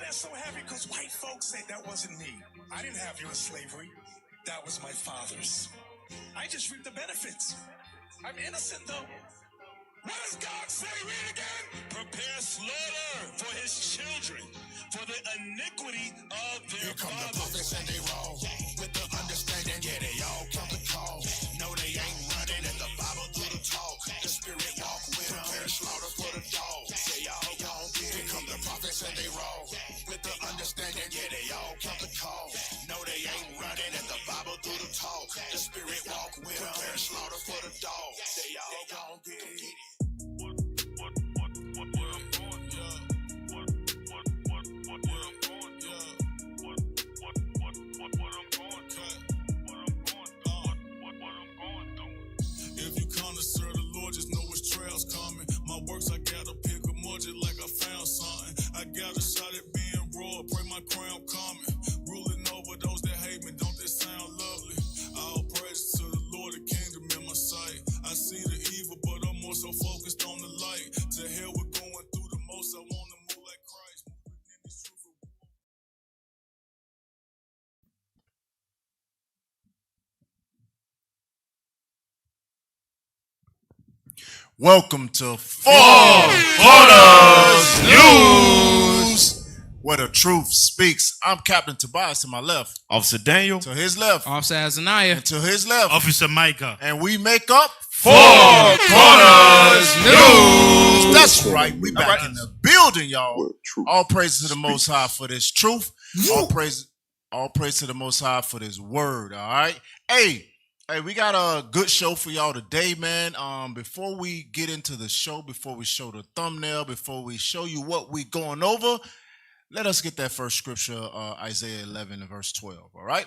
it's so heavy because white folks say that wasn't me. I didn't have you in slavery. That was my father's. I just reaped the benefits. I'm innocent, though. What does God say? Read again. Prepare slaughter for his children, for the iniquity of their fathers. Here come the prophets and they roll with the understanding. Yeah, they all come to call. No, they ain't running at the Bible through the talk. The spirit walk with them. Prepare slaughter for the dog. They all gon' get it. Here come the prophets and they roll with the understanding. Yeah, they all come to call. No, they ain't running at the Bible through the talk. The spirit walk with them. Prepare slaughter for the dog. They all gon' get it. If you come to serve the Lord, just know his trail's coming. My works, I gotta pick them up just like I found something. I got a shot at being raw, pray my crown coming. Ruling over those that hate me, don't they sound lovely? All praise to the Lord, the kingdom in my sight. I see the evil, but I'm more so focused on the light. To hell we're going through the most, I wanna move like Christ. Moving in this truth. Welcome to Four Corners News, where the truth speaks. I'm Captain Tobias to my left. Officer Daniel. To his left. Officer Azaniah. And to his left. Officer Micah. And we make up Four Corners News. That's right. We back in the building, y'all. All praise to the Most High for this truth. All praise to the Most High for this word, all right? Hey, we got a good show for y'all today, man. Before we get into the show, before we show the thumbnail, before we show you what we going over, let us get that first scripture, Isaiah 11 and verse 12, all right?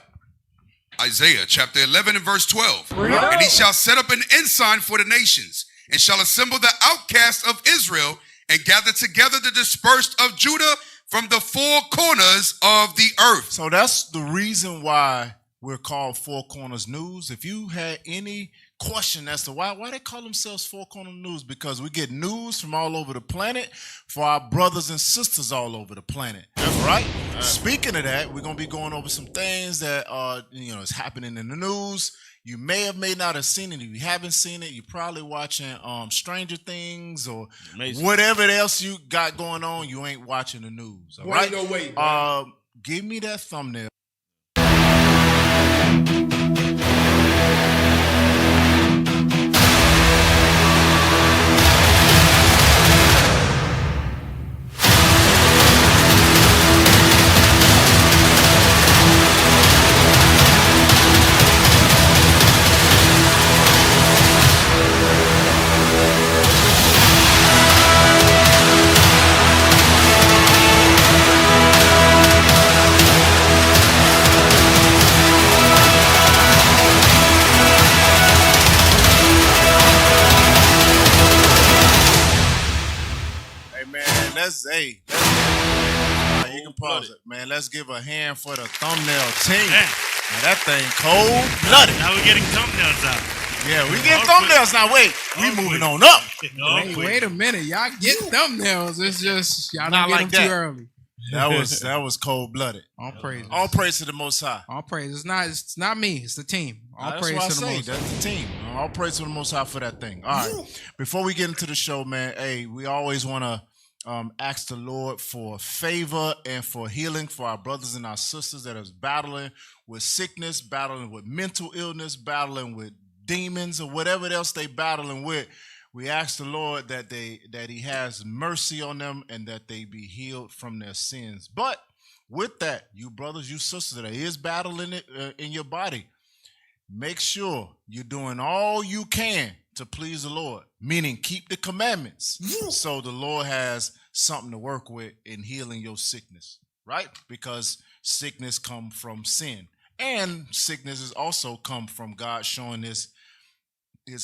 Isaiah chapter 11 and verse 12. And he shall set up an ensign for the nations, and shall assemble the outcasts of Israel, and gather together the dispersed of Judah from the four corners of the earth. So that's the reason why we're called Four Corners News. If you had any question as to why they call themselves Four Corners News, because we get news from all over the planet for our brothers and sisters all over the planet. That's right. Speaking of that, we're gonna be going over some things that is happening in the news. You may or may not have seen it. If you haven't seen it, you're probably watching Stranger Things or whatever else you got going on. You ain't watching the news. All right. No way. Give me that thumbnail. You can pause it, man. Let's give a hand for the thumbnail team. Man, that thing cold-blooded. Now we're getting thumbnails out. Yeah, we get thumbnails now. Wait, we moving on up. Wait a minute, y'all get thumbnails. It's just y'all not get them too early. That was cold-blooded. All praise. All praise to the Most High. All praise. It's not me. It's the team. All praise to the Most High. That's the team. All praise to the Most High for that thing. All right. Before we get into the show, man, we always want to ask the Lord for favor and for healing for our brothers and our sisters that is battling with sickness, battling with mental illness, battling with demons or whatever else they battling with. We ask the Lord that he has mercy on them and that they be healed from their sins. But with that, you brothers, you sisters that is battling it in your body, make sure you're doing all you can to please the Lord, meaning keep the commandments. So the Lord has something to work with in healing your sickness, right? Because sickness come from sin, and sickness is also come from God showing his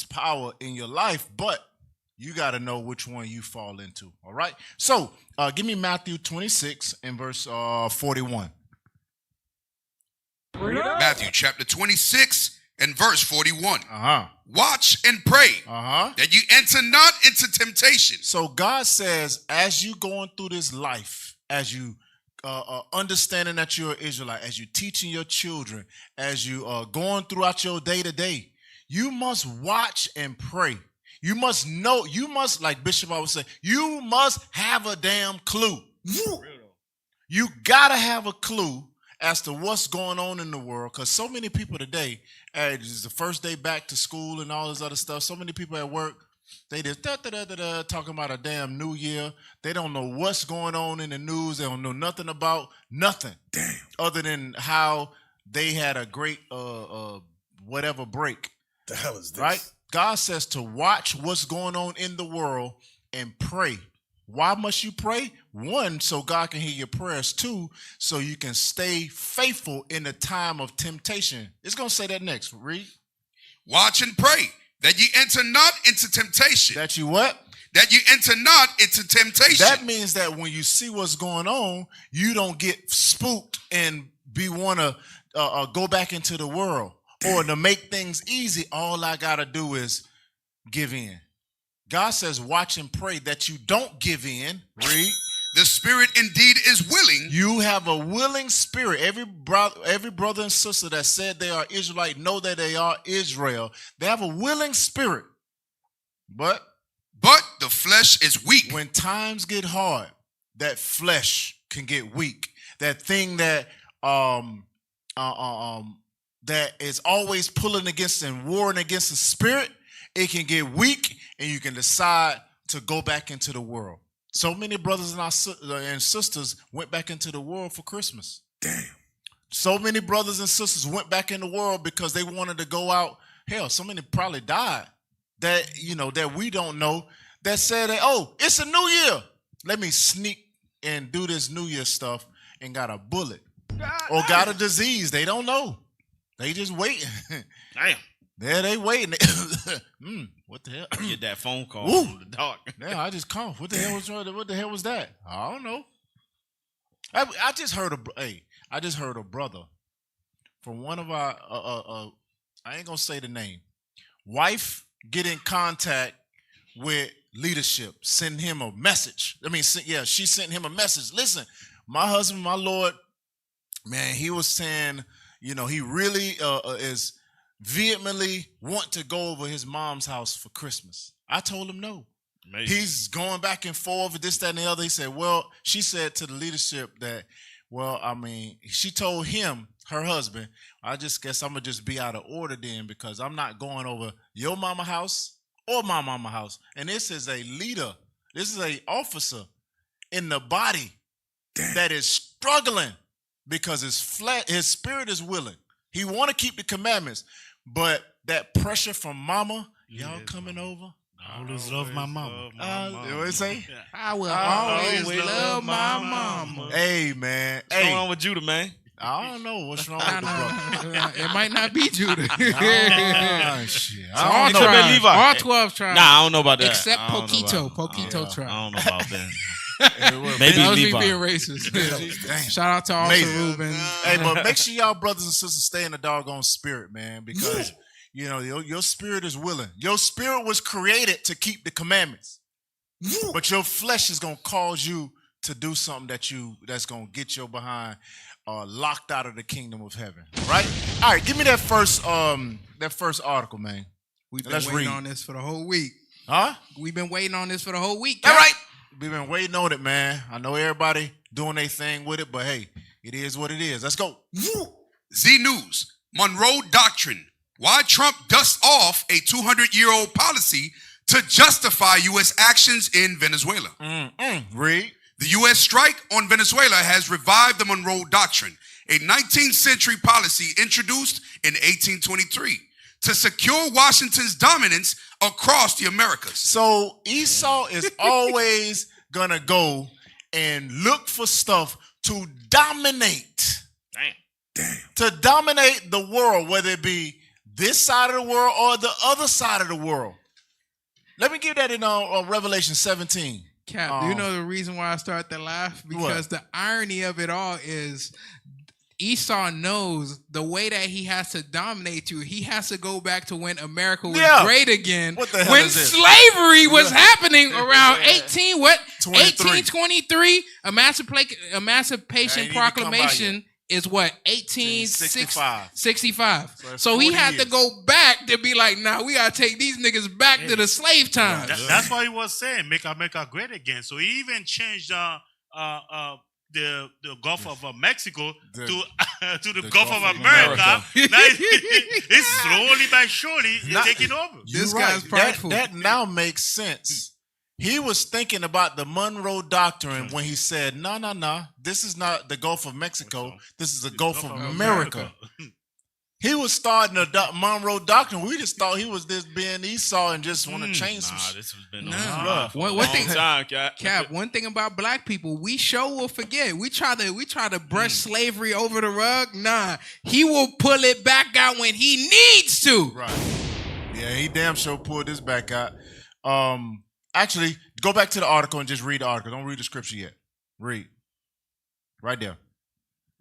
power in your life, but you got to know which one you fall into, all right? So give me Matthew 26 and verse 41. Matthew chapter 26 and verse 41. Watch and pray that you enter not into temptation. So God says, as you going through this life, as you understanding that you're an Israelite, as you're teaching your children, as you are going throughout your day to day, you must watch and pray. You must know, like Bishop always say, you must have a damn clue. You gotta have a clue as to what's going on in the world, because so many people today, it's the first day back to school and all this other stuff. So many people at work, they just talking about a damn new year. They don't know what's going on in the news. They don't know nothing about nothing. Damn. Other than how they had a great whatever break. The hell is this? Right? God says to watch what's going on in the world and pray. Why must you pray? One, so God can hear your prayers. Two, so you can stay faithful in the time of temptation. It's going to say that next. Read. Watch and pray, that ye enter not into temptation. That you what? That you enter not into temptation. That means that when you see what's going on, you don't get spooked and want to go back into the world. Or to make things easy, all I got to do is give in. God says, watch and pray that you don't give in. Read. The spirit indeed is willing. You have a willing spirit. Every brother and sister that said they are Israelite know that they are Israel. They have a willing spirit. But the flesh is weak. When times get hard, that flesh can get weak. That thing that that is always pulling against and warring against the spirit, it can get weak, and you can decide to go back into the world. So many brothers and sisters went back into the world for Christmas. Damn. So many brothers and sisters went back in the world because they wanted to go out. Hell, so many probably died that we don't know, that said that, oh, it's a new year. Let me sneak and do this New Year stuff, and got a bullet or got a disease. They don't know. They just waiting. Damn. There they waiting. What the hell? Get that phone call Ooh. from the dark. Yeah, I just called. What the hell was that? I don't know. I just heard a brother from one of our I ain't gonna say the name. Wife get in contact with leadership, send him a message. She sent him a message. Listen, my husband, my Lord, man, he was saying, he really is vehemently want to go over his mom's house for Christmas. I told him no. Amazing. He's going back and forth, this, that, and the other. He said, she said to the leadership that, she told him, her husband, I just guess I'm going to just be out of order then, because I'm not going over your mama house or my mama house. And this is a leader. This is a officer in the body that is struggling because his spirit is willing. He want to keep the commandments, but that pressure from mama, y'all coming over? I always love my mama. What it say? I will always love my mama. Hey, man. What's going on with Judah, man? I don't know what's wrong with the brother. It might not be Judah. Shit. All It could be Levi. All 12 tribes. Nah, I don't know about that. Except I don't know Poquito. about- Poquito tribe. I don't know about that. Maybe That was me Levi. being racist. Damn. Shout out to Arthur Amazing. Rubin. Hey, but make sure y'all brothers and sisters stay in the doggone spirit, man, because your spirit is willing. Your spirit was created to keep the commandments, but your flesh is gonna cause you to do something that's gonna get your behind locked out of the kingdom of heaven. Right? All right, give me that first article, man. We've been Let's waiting read. on this for the whole week. Huh? We've been waiting on this for the whole week. All right. We've been waiting on it, man. I know everybody doing their thing with it, but hey, it is what it is. Let's go. Z News, Monroe Doctrine. Why Trump dusts off a 200-year-old policy to justify U.S. actions in Venezuela. Read. The U.S. strike on Venezuela has revived the Monroe Doctrine, a 19th century policy introduced in 1823 to secure Washington's dominance across the Americas. So Esau is always going to go and look for stuff to dominate. Damn. To dominate the world, whether it be this side of the world or the other side of the world. Let me give that in Revelation 17. Cap, do you know the reason why I start to laugh? Because the irony of it all is Esau knows the way that he has to dominate you. He has to go back to when America was great again. What the hell when is this? slavery was happening around 18 what? 1823, Emancipation Ain't even come by Proclamation is what? 1865. 65. So he 40 had years. to go back to be like, nah, we gotta take these niggas back to the slave times. That's why he was saying, make America great again. So he even changed the Gulf of Mexico to the Gulf of America. Now it's slowly but surely taking over. This You're guy's right. prideful. That now makes sense. He was thinking about the Monroe Doctrine when he said, no, this is not the Gulf of Mexico. This is the Gulf of America. He was starting the Monroe Doctrine. We just thought he was just being Esau and just want to change some shit. This has been Nah. One thing, Cap, one thing about black people, we sure will forget. We try to brush slavery over the rug. Nah, he will pull it back out when he needs to. Right. Yeah, he damn sure pulled this back out. Actually, go back to the article and just read the article. Don't read the scripture yet. Read. Right there.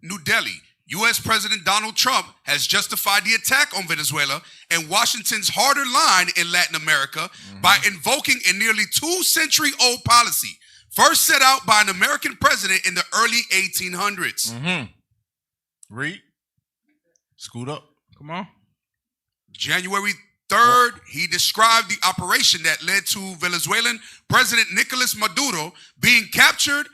New Delhi. U.S. President Donald Trump has justified the attack on Venezuela and Washington's harder line in Latin America by invoking a nearly 2-century-old policy, first set out by an American president in the early 1800s. Read. Scoot up. Come on. January 3rd, he described the operation that led to Venezuelan President Nicolas Maduro being captured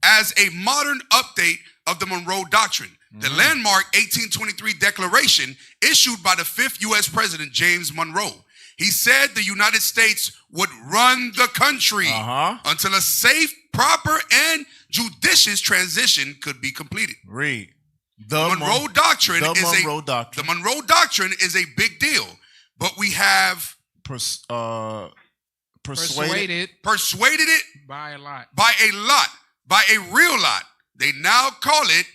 as a modern update of the Monroe Doctrine, the landmark 1823 declaration issued by the 5th U.S. President James Monroe. He said the United States would run the country until a safe, proper, and judicious transition could be completed. Read. The Monroe Doctrine The Monroe Doctrine. The Monroe Doctrine is a big deal, but we have Persuaded persuaded it by a lot. by a real lot. They now call it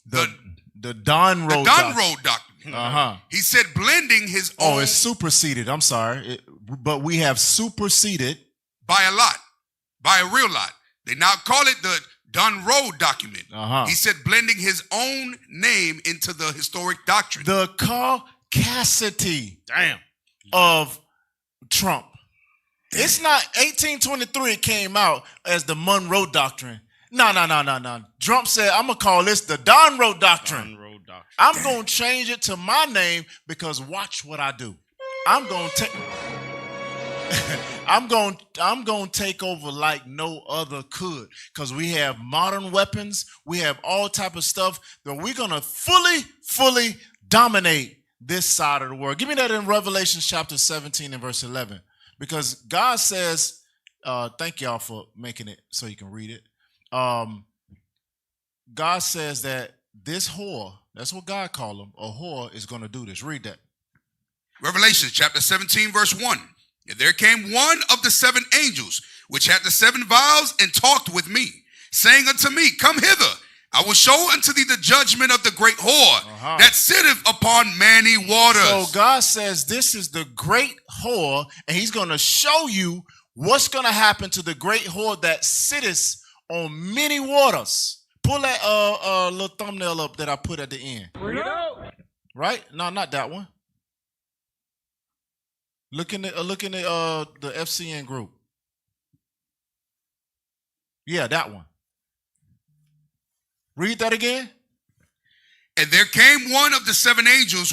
the Don Road Doctrine. He said blending his own. Oh, it's superseded. I'm sorry. But we have superseded by a lot, by a real lot. They now call it the Don Road document. He said blending his own name into the historic doctrine. The caucasity of Trump. It's not 1823 it came out as the Monroe Doctrine. No. Trump said, I'm going to call this the Don Road Doctrine. I'm going to change it to my name because watch what I do. I'm going to take over like no other could because we have modern weapons. We have all type of stuff that we're going to fully dominate this side of the world. Give me that in Revelation chapter 17 and verse 11. Because God says, thank y'all for making it so you can read it. God says that this whore, that's what God called him, a whore is going to do this. Read that. Revelation chapter 17 verse 1. And there came one of the 7 angels, which had the 7 vials, and talked with me, saying unto me, come hither. I will show unto thee the judgment of the great whore that sitteth upon many waters. So God says this is the great whore, and he's going to show you what's going to happen to the great whore that sitteth on many waters. Pull that little thumbnail up that I put at the end. Right? No, not that one. Look in the the FCN group. Yeah, that one. Read that again. And there came one of the 7 angels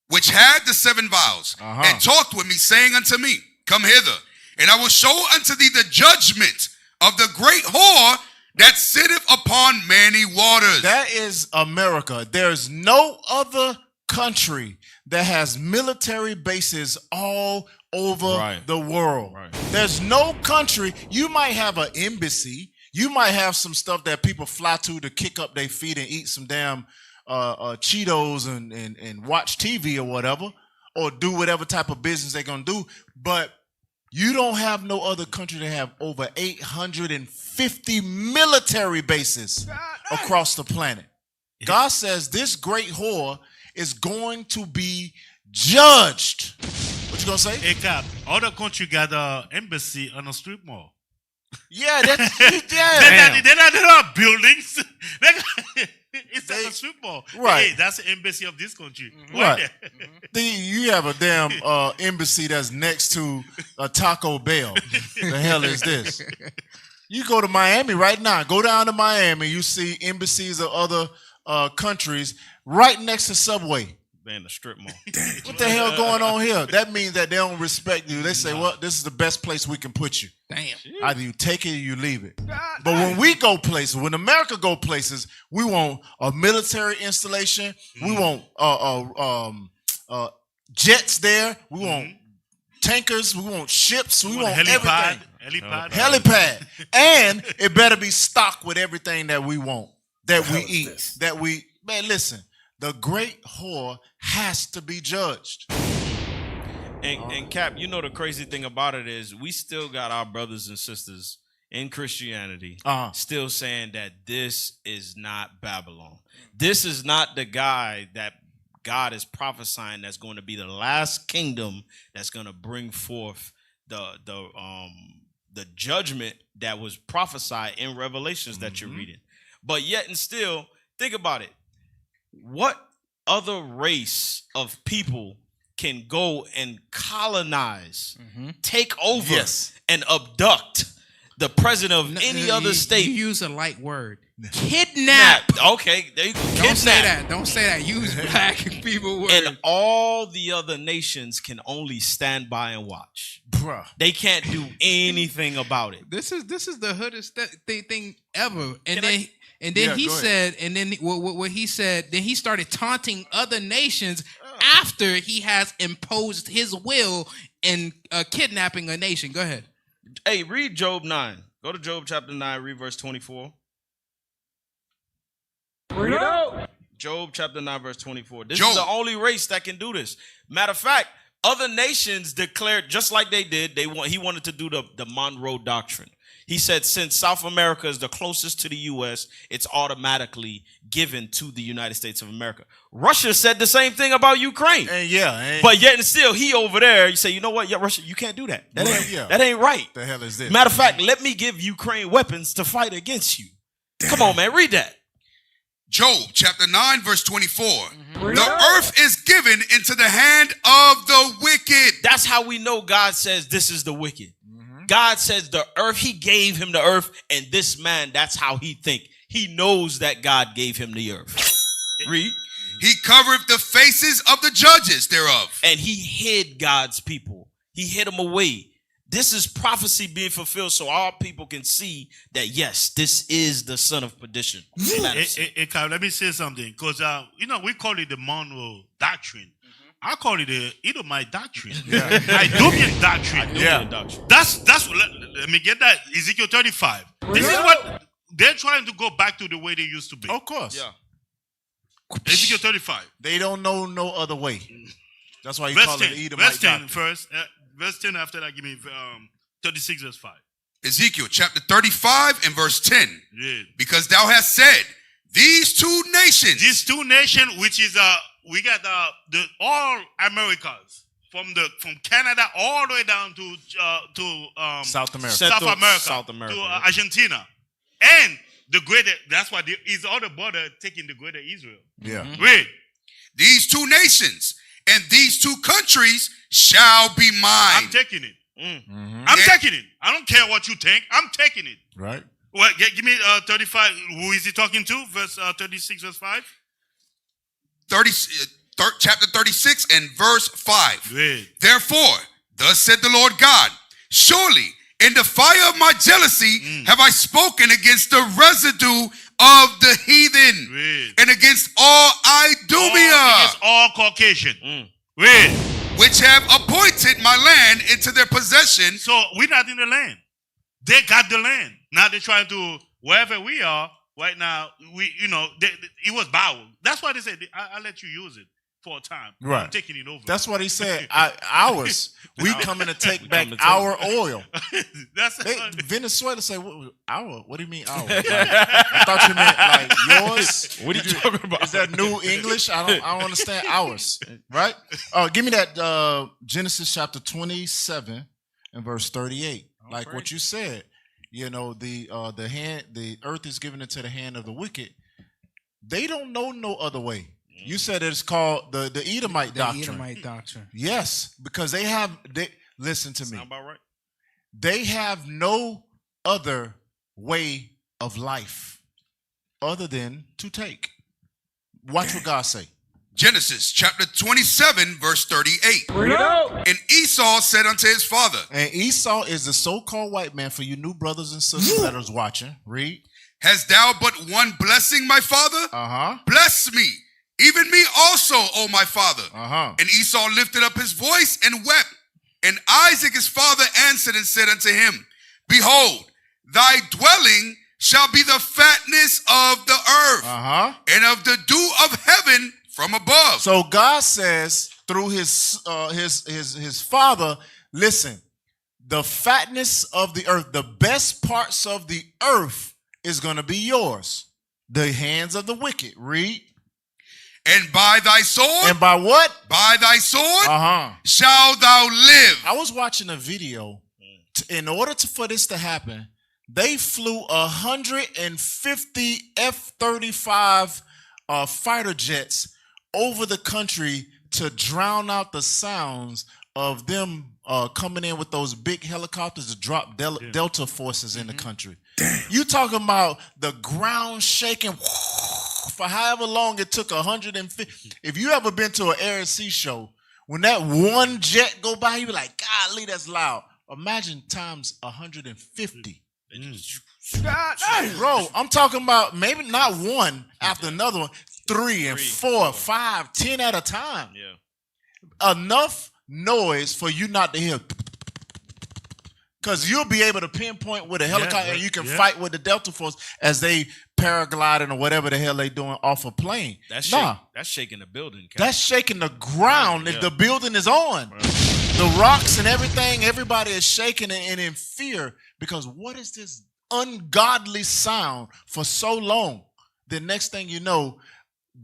which had the 7 vials, and talked with me, saying unto me, come hither, and I will show unto thee the judgment of the great whore that sitteth upon many waters. That is America. There's no other country that has military bases all over the world. There's no country. You might have an embassy. You might have some stuff that people fly to kick up their feet and eat some damn Cheetos and watch TV or whatever, or do whatever type of business they're going to do. But you don't have no other country that have over 850 military bases across the planet. God says this great whore is going to be judged. What you going to say? Hey, Cap, other country got an embassy on a strip mall. Yeah, that's They're not buildings. It's like a strip mall. Right. Hey, that's the embassy of this country. Right. You have a damn embassy that's next to a Taco Bell. The hell is this? You go to Miami right now. Go down to Miami. You see embassies of other countries right next to Subway. Man, the strip mall. What the hell going on here? That means that they don't respect you. They say, well, this is the best place we can put you. Damn. Either you take it or you leave it. But when we go places, when America go places, we want a military installation. We want jets there. We want tankers. We want ships. We want everything. Helipad. And it better be stocked with everything that we want, that we eat, man, listen. The great whore has to be judged. And Cap, you know the crazy thing about it is we still got our brothers and sisters in Christianity still saying that this is not Babylon. This is not the guy that God is prophesying that's going to be the last kingdom that's going to bring forth the judgment that was prophesied in Revelations that you're reading. But yet and still, think about it. What other race of people can go and colonize, take over, and abduct the president of any other state? You use a light word. Kidnap. Okay, there you go. Don't say that. Don't say that. Use black people words. And all the other nations can only stand by and watch. Bruh. They can't do anything about it. This is the hoodest thing ever. And then he said, and then what he said, then he started taunting other nations after he has imposed his will in kidnapping a nation. Go ahead. Hey, read Job 9. Go to Job chapter 9, read verse 24. Bring it out. Job chapter 9, verse 24. This is the only race that can do this. Matter of fact, other nations declared, just like they did, he wanted to do the Monroe Doctrine. He said, since South America is the closest to the U.S., it's automatically given to the United States of America. Russia said the same thing about Ukraine. But yet and still, he over there, you say, you know what? Yeah, Russia, you can't do that. That ain't right. The hell is this? Matter of fact, let me give Ukraine weapons to fight against you. Damn. Come on, man. Read that. Job chapter 9, verse 24. The earth is given into the hand of the wicked. That's how we know God says this is the wicked. God says the earth, he gave him the earth, and this man, that's how he think. He knows that God gave him the earth. Read. He covered the faces of the judges thereof. And he hid God's people. He hid them away. This is prophecy being fulfilled so all people can see that, yes, this is the son of perdition. Let me say something. Because, we call it the Monroe Doctrine. I call it the Edomite doctrine. Idumean doctrine. That's let me get that. Ezekiel 35. This is what they're trying to go back to the way they used to be. Of course. Yeah. Ezekiel 35. They don't know no other way. That's why you verse call 10, it Edomite verse 10 doctrine. first. Verse 10 after that, give me 36 verse 5. Ezekiel chapter 35 and verse 10. Yeah. Because thou hast said, these two nations, which is we got the all Americas from Canada all the way down to South America, to Argentina, and the greater. That's why is all the border taking the greater Israel. Yeah. Wait. These two nations and these two countries shall be mine. I'm taking it. I'm taking it. I don't care what you think. I'm taking it. Right. Well, give me 35. Who is he talking to? Verse 36, verse 5. Chapter 36 and verse 5. Read. Therefore, thus said the Lord God, surely in the fire of my jealousy have I spoken against the residue of the heathen. Read. And against all Idumea. Against all Caucasian. Read. Which have appointed my land into their possession. So we're not in the land. They got the land. Now they're trying to, wherever we are right now, it was bowel. That's why they said, I'll let you use it for a time. Right. I'm taking it over. That's what he said. Ours. We coming to take back our oil. Venezuela say, our? What do you mean our? I thought you meant like yours. What are you talking about? Is that new English? I don't understand ours. Right? Give me that Genesis chapter 27 and verse 38. Like what you said. The earth is given into the hand of the wicked. They don't know no other way. You said it's called the Edomite doctrine. Edomite doctrine. Yes, because Listen to me. Sound about right? They have no other way of life other than to take. Watch what God say. Genesis chapter 27, verse 38. And Esau said unto his father. And Esau is the so-called white man for you new brothers and sisters that are watching. Read. Hast thou but one blessing, my father? Bless me, even me also, O my father. And Esau lifted up his voice and wept. And Isaac his father answered and said unto him, Behold, thy dwelling shall be the fatness of the earth, and of the dew of heaven from above. So God says through his father, listen, the fatness of the earth, the best parts of the earth is going to be yours. The hands of the wicked. Read. And by thy sword. And by what? By thy sword shall thou live. I was watching a video. In order for this to happen, they flew 150 F-35 fighter jets over the country to drown out the sounds of them coming in with those big helicopters to drop Delta forces in the country. You talking about the ground shaking for however long it took 150. If you ever been to an Air and Sea show, when that one jet go by, you be like, golly, that's loud. Imagine times 150. Bro, I'm talking about maybe not one after another one, 3 and 4, 5, 10 at a time. Yeah. Enough noise for you not to hear. Because you'll be able to pinpoint with a helicopter and you can fight with the Delta Force as they paragliding or whatever the hell they doing off a plane. That's shaking the building. Captain. That's shaking the ground if the building is on. Right. The rocks and everything, everybody is shaking and in fear because what is this ungodly sound for so long? The next thing you know,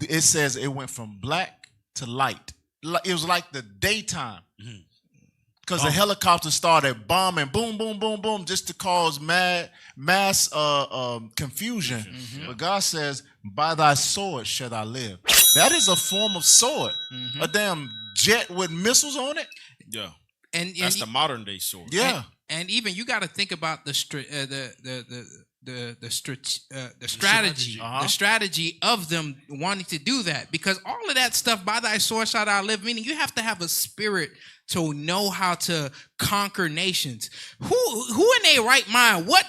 it says it went from black to light. It was like the daytime. Because the helicopter started bombing, boom, boom, boom, boom, just to cause mass confusion. But God says, by thy sword shall I live. That is a form of sword. A damn jet with missiles on it. Yeah. And that's the modern day sword. Yeah. And even you got to think about the strategy of them wanting to do that, because all of that stuff, by thy sword shalt thou live, meaning you have to have a spirit to know how to conquer nations. Who in their right mind? What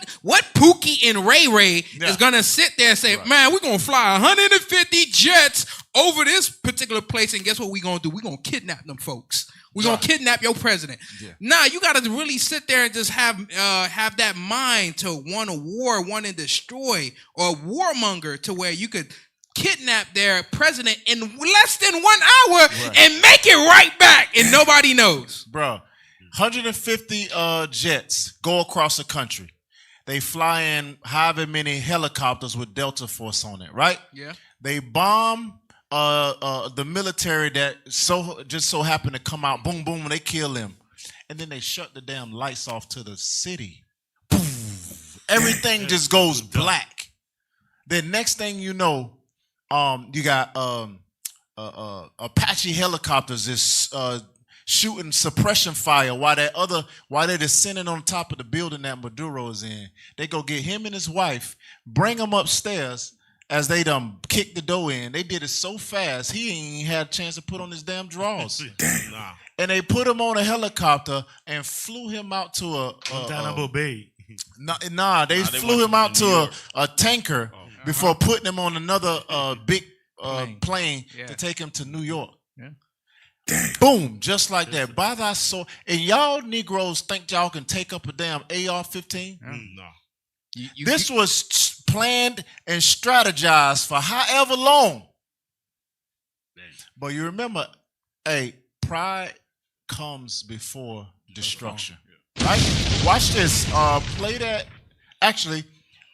Pookie and Ray Ray is gonna sit there and say, man, we're gonna fly 150 jets over this particular place, and guess what we're gonna do? We're gonna kidnap them folks. We're gonna kidnap your president. Nah, you gotta really sit there and just have that mind to want to war, want to destroy, or warmonger to where you could kidnap their president in less than 1 hour and make it right back, and nobody knows. Bro, 150 jets go across the country. They fly in however many helicopters with Delta Force on it, right? Yeah. They bomb the military that just so happened to come out, boom, boom, and they kill them. And then they shut the damn lights off to the city. Boom. Everything just goes black. Then next thing you know, you got Apache helicopters is shooting suppression fire while they're descending on top of the building that Maduro is in. They go get him and his wife, bring him upstairs as they done kicked the door in. They did it so fast, he ain't even had a chance to put on his damn drawers. And they put him on a helicopter and flew him out to a Bay. They flew him out to a tanker before putting him on another big plane to take him to New York. Boom, just like that. By thy sword. And y'all Negroes think y'all can take up a damn AR-15? No. This was planned and strategized for however long. But you remember, pride comes before destruction. Right? Watch this. Play that. Actually,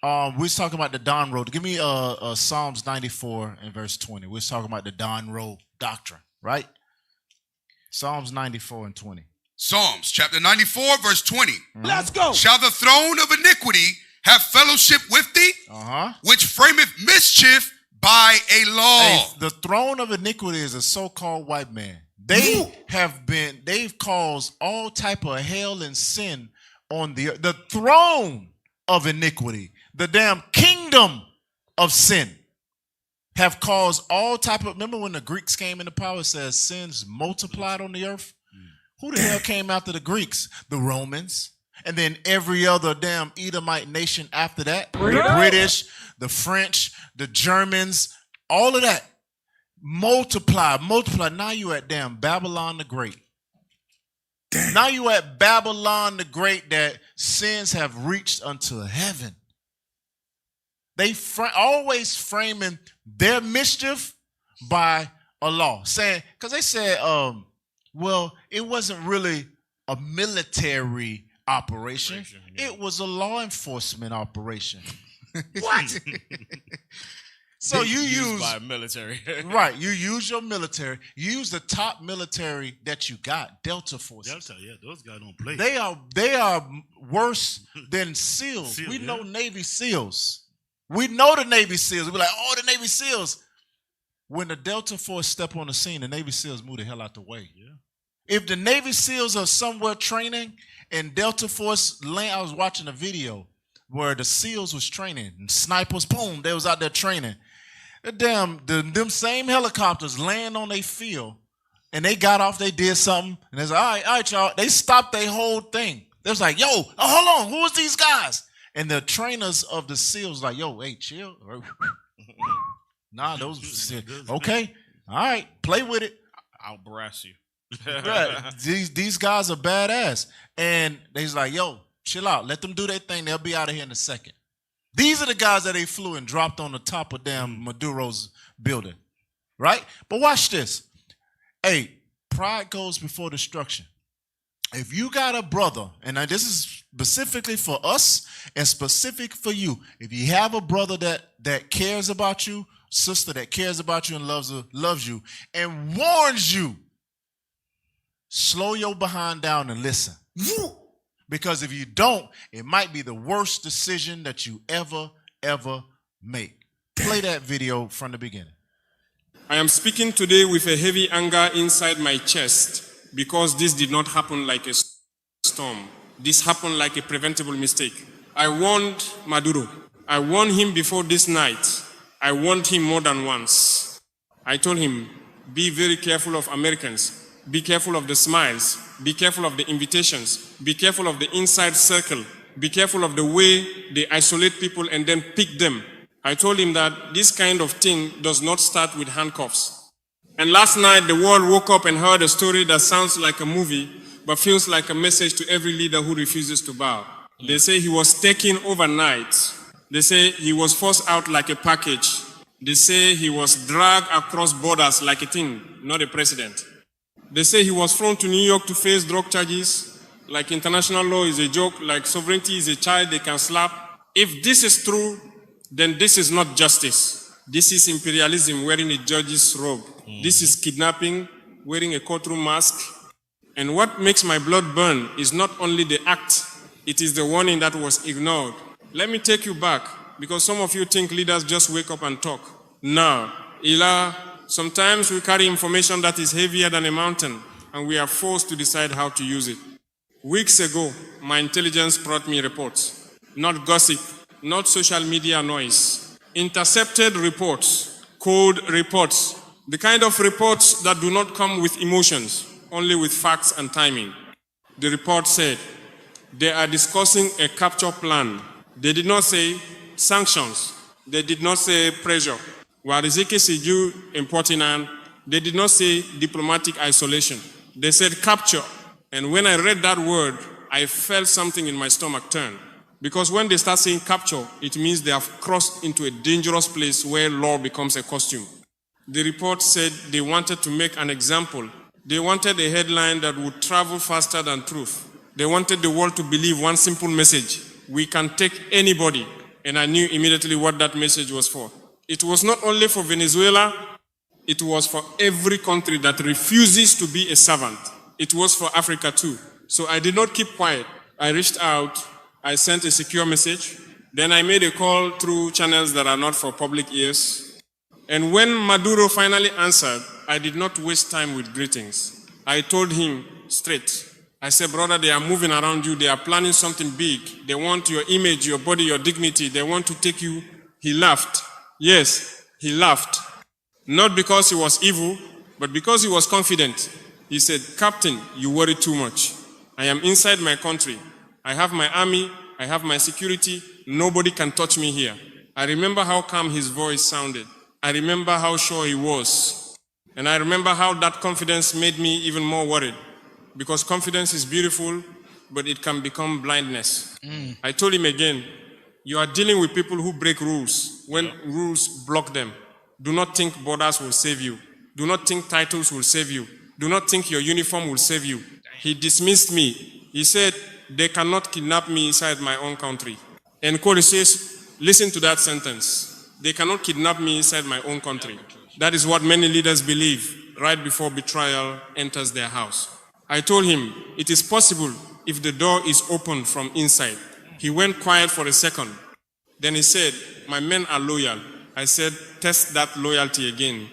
we was talking about the Don Road. Give me Psalms 94 and verse 20. We was talking about the Don Road Doctrine, right? Psalms 94 and 20. Psalms chapter 94, verse 20. Let's go. Shall the throne of iniquity have fellowship with thee, which frameth mischief by a law? The throne of iniquity is a so-called white man. they've caused all type of hell and sin on the throne of iniquity, the damn kingdom of sin have caused all type of, remember when the Greeks came into power, it says sins multiplied on the earth? Who the hell came after the Greeks? The Romans. And then every other damn Edomite nation after that. The British, the French, the Germans, all of that. Multiply. Now you at damn Babylon the Great. Damn. Now you at Babylon the Great that sins have reached unto heaven. They always framing their mischief by a law. Saying, because they said, well, it wasn't really a military operation. Yeah. It was a law enforcement operation. What? So you use by military. Right. You use your military. You use the top military that you got, Delta Force. Delta, yeah, those guys don't play. They are worse than SEALs. We know Navy SEALs. We know the Navy SEALs. We're like, oh, the Navy SEALs. When the Delta Force step on the scene, the Navy SEALs move the hell out the way. Yeah. If the Navy SEALs are somewhere training and Delta Force land, I was watching a video where the SEALs was training and snipers, boom, they was out there training. Them same helicopters land on their field and they got off, they did something, and they was like, all right, y'all. They stopped their whole thing. They was like, yo, hold on, who is these guys? And the trainers of the SEALs like, yo, hey, chill. Nah, those, okay, all right, play with it. I'll brass you. Right. These guys are badass. And they's like, yo, chill out. Let them do their thing. They'll be out of here in a second. These are the guys that they flew and dropped on the top of damn Maduro's building. Right? But watch this. Hey, pride goes before destruction. If you got a brother, and this is specifically for us and specific for you, if you have a brother that cares about you, sister that cares about you and loves you, and warns you, slow your behind down and listen. Because if you don't, it might be the worst decision that you ever make. Play that video from the beginning. I am speaking today with a heavy anger inside my chest because this did not happen like a storm. This happened like a preventable mistake. I warned Maduro. I warned him before this night. I warned him more than once. I told him, be very careful of Americans. Be careful of the smiles. Be careful of the invitations. Be careful of the inside circle. Be careful of the way they isolate people and then pick them. I told him that this kind of thing does not start with handcuffs. And last night, the world woke up and heard a story that sounds like a movie, but feels like a message to every leader who refuses to bow. They say he was taken overnight. They say he was forced out like a package. They say he was dragged across borders like a thing, not a president. They say he was flown to New York to face drug charges, like international law is a joke, like sovereignty is a child they can slap. If this is true, then this is not justice. This is imperialism wearing a judge's robe. This is kidnapping, wearing a courtroom mask. And what makes my blood burn is not only the act, it is the warning that was ignored. Let me take you back, because some of you think leaders just wake up and talk. No, sometimes we carry information that is heavier than a mountain, and we are forced to decide how to use it. Weeks ago, my intelligence brought me reports. Not gossip, not social media noise. Intercepted reports, cold reports, the kind of reports that do not come with emotions, only with facts and timing. The report said, they are discussing a capture plan. They did not say sanctions. They did not say pressure. Warizike Siju Importinan, they did not say diplomatic isolation. They said capture. And when I read that word, I felt something in my stomach turn. Because when they start saying capture, it means they have crossed into a dangerous place where law becomes a costume. The report said they wanted to make an example. They wanted a headline that would travel faster than truth. They wanted the world to believe one simple message. We can take anybody. And I knew immediately what that message was for. It was not only for Venezuela, it was for every country that refuses to be a servant. It was for Africa too. So I did not keep quiet. I reached out, I sent a secure message. Then I made a call through channels that are not for public ears. And when Maduro finally answered, I did not waste time with greetings. I told him straight. I said, brother, they are moving around you. They are planning something big. They want your image, your body, your dignity. They want to take you. He laughed. Yes, he laughed. Not because he was evil, but because he was confident. He said, Captain, you worry too much. I am inside my country. I have my army. I have my security. Nobody can touch me here. I remember how calm his voice sounded. I remember how sure he was. And I remember how that confidence made me even more worried. Because confidence is beautiful, but it can become blindness. I told him again, you are dealing with people who break rules when rules block them. Do not think borders will save you. Do not think titles will save you. Do not think your uniform will save you. He dismissed me. He said, they cannot kidnap me inside my own country. And Corey says, listen to that sentence. They cannot kidnap me inside my own country. That is what many leaders believe right before betrayal enters their house. I told him, it is possible if the door is open from inside. He went quiet for a second. Then he said, my men are loyal. I said, test that loyalty again.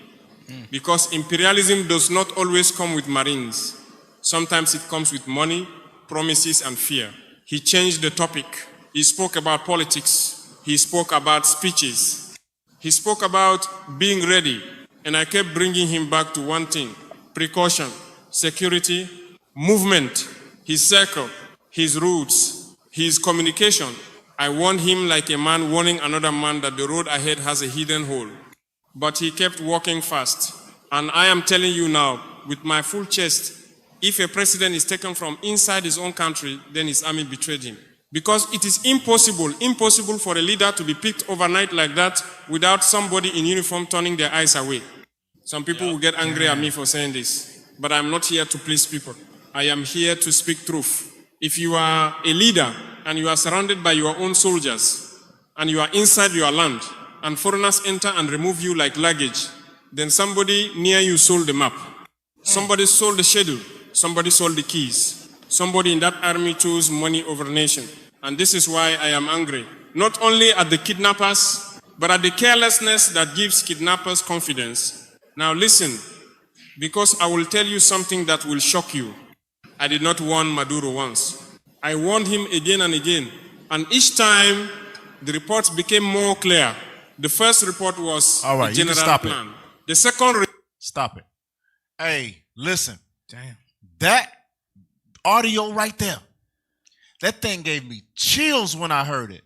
Because imperialism does not always come with Marines. Sometimes it comes with money, promises, and fear. He changed the topic. He spoke about politics. He spoke about speeches. He spoke about being ready. And I kept bringing him back to one thing: precaution, security, movement, his circle, his roots, his communication. I warned him like a man warning another man that the road ahead has a hidden hole. But he kept walking fast. And I am telling you now, with my full chest, if a president is taken from inside his own country, then his army betrayed him. Because it is impossible for a leader to be picked overnight like that without somebody in uniform turning their eyes away. Some people will get angry at me for saying this, but I'm not here to please people. I am here to speak truth. If you are a leader and you are surrounded by your own soldiers and you are inside your land and foreigners enter and remove you like luggage, then somebody near you sold the map. Somebody sold the schedule. Somebody sold the keys. Somebody in that army chose money over nation. And this is why I am angry. Not only at the kidnappers, but at the carelessness that gives kidnappers confidence. Now listen, because I will tell you something that will shock you. I did not warn Maduro once. I warned him again and again. And each time, the reports became more clear. The first report was all right, the general stop plan. It. The second... Stop it. Hey, listen. Damn. That audio right there, that thing gave me chills when I heard it,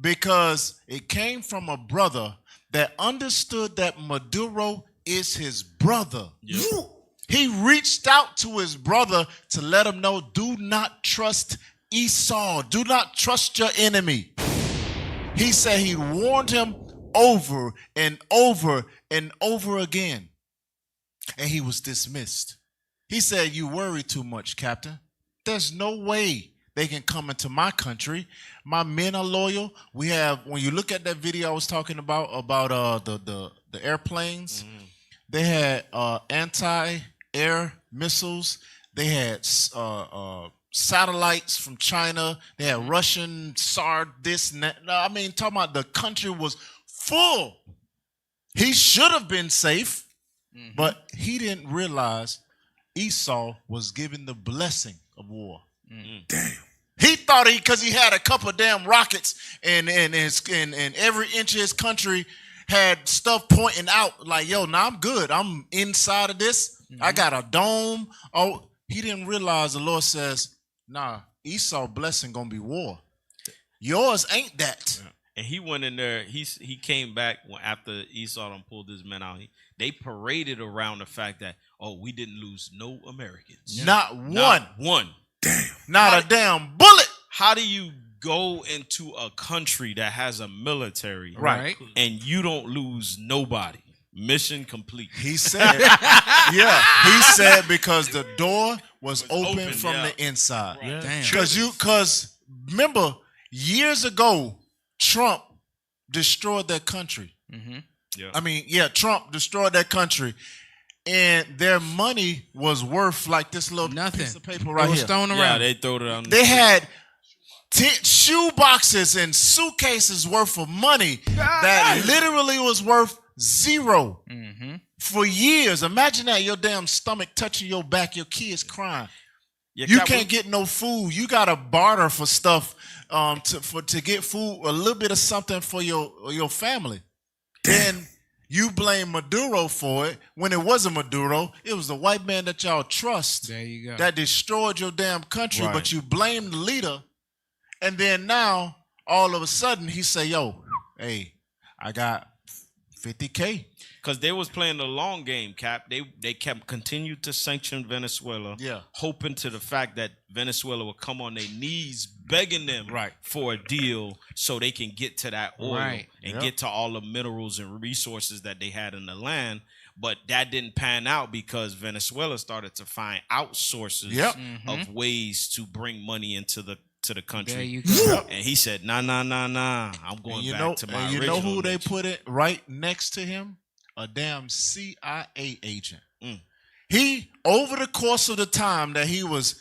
because it came from a brother that understood that Maduro is his brother. Yep. He reached out to his brother to let him know, do not trust Esau. Do not trust your enemy. He said he warned him over and over and over again, and he was dismissed. He said, you worry too much, Captain. There's no way they can come into my country. My men are loyal. We have, when you look at that video I was talking about the airplanes, they had anti-air missiles. They had satellites from China. They had Russian SAR, this and that. I mean, talking about the country was full. He should have been safe, but he didn't realize Esau was given the blessing of war. Damn. He thought because he had a couple of damn rockets and every inch of his country had stuff pointing out like, yo, now I'm good. I'm inside of this. I got a dome. Oh, he didn't realize the Lord says, nah, Esau blessing gonna be war. Yours ain't that. And he went in there. He came back after Esau done pulled his men out. They paraded around the fact that, oh, we didn't lose no Americans. Not one. Not one. Damn. Not a damn bullet. How do you go into a country that has a military, right, and you don't lose nobody? Mission complete. He said, yeah, he said because the door was open from the inside. Right. Damn. Because remember, years ago, Trump destroyed that country. Yeah. I mean, Trump destroyed that country, and their money was worth like this little piece of paper right here. Thrown around. Yeah, they threw it on. They had shoe boxes and suitcases worth of money that literally was worth Zero. For years. Imagine that, your damn stomach touching your back, your kids crying. Yeah, You can't get no food. You gotta barter for stuff to get food, a little bit of something for your family. Then you blame Maduro for it when it wasn't Maduro. It was the white man that y'all trust. There you go. That destroyed your damn country, Right. but you blame the leader. And then now, all of a sudden, he say, yo, hey, I got 50K. Because they was playing the long game, Cap. They continued to sanction Venezuela, hoping to the fact that Venezuela would come on their knees begging them for a deal so they can get to that oil and get to all the minerals and resources that they had in the land. But that didn't pan out because Venezuela started to find outsources of ways to bring money into the country. There you go. And he said, nah. I'm going back to my original. You know who they nature. put it right next to him? A damn CIA agent. He, over the course of the time that he was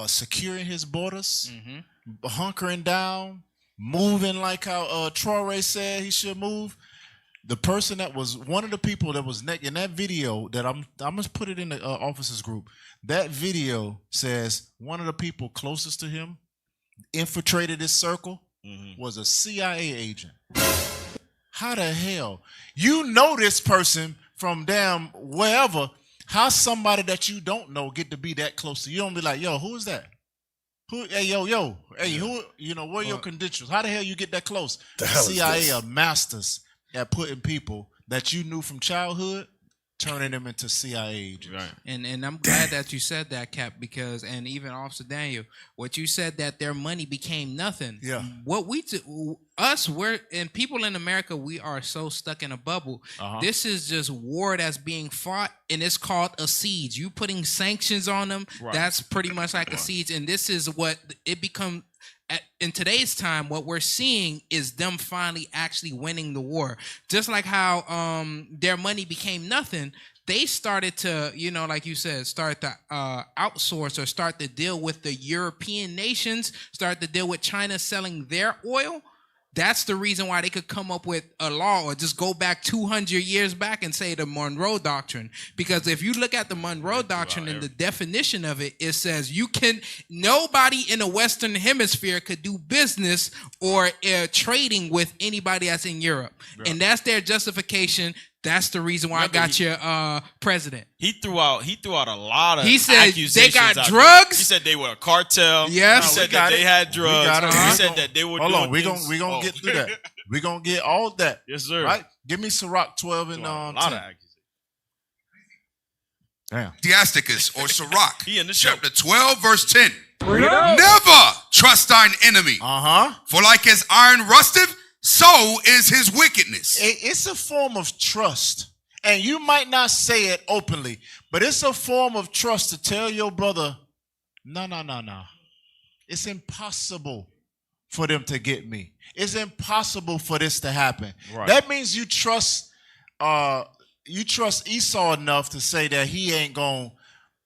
securing his borders, hunkering down, moving like how Traore said he should move, the person that was one of the people that was in that video that I'm gonna put it in the officers group. That video says one of the people closest to him infiltrated his circle was a CIA agent. How the hell? You know this person from damn wherever. How somebody that you don't know get to be that close to you? You don't be like, yo, who is that? Who? Hey, yo. Hey, who? You know, what are your credentials? How the hell you get that close? The CIA are masters at putting people that you knew from childhood, turning them into CIA agents. Right. And I'm glad that you said that, Cap, because, and even Officer Daniel, what you said that their money became nothing. Yeah. What and people in America, we are so stuck in a bubble. This is just war that's being fought, and it's called a siege. You putting sanctions on them, that's pretty much like a siege. And this is what it becomes. In today's time, what we're seeing is them finally actually winning the war. Just like how their money became nothing, they started to, like you said, start to outsource or start to deal with the European nations, start to deal with China selling their oil. That's the reason why they could come up with a law or just go back 200 years back and say the Monroe Doctrine. Because if you look at the Monroe Doctrine and the definition of it, it says nobody in the Western Hemisphere could do business or trading with anybody that's in Europe. Right. And that's their justification. That's the reason why I got your president. He threw out a lot of He said accusations they got out drugs. There. He said they were a cartel. Yes. He said that they had drugs. He said that they were Hold doing on, we gonna get through that. We gonna get all that. Yes, sir. Right? Give me Sirach 12 and a lot 10. of accusations. Damn. Theasticus or Sirach, He in the show. chapter 12, verse 10. Never trust thine enemy, for like as iron rusteth, so is his wickedness. It's a form of trust. And you might not say it openly, but it's a form of trust to tell your brother, no. It's impossible for them to get me. It's impossible for this to happen. Right. That means you trust Esau enough to say that he ain't going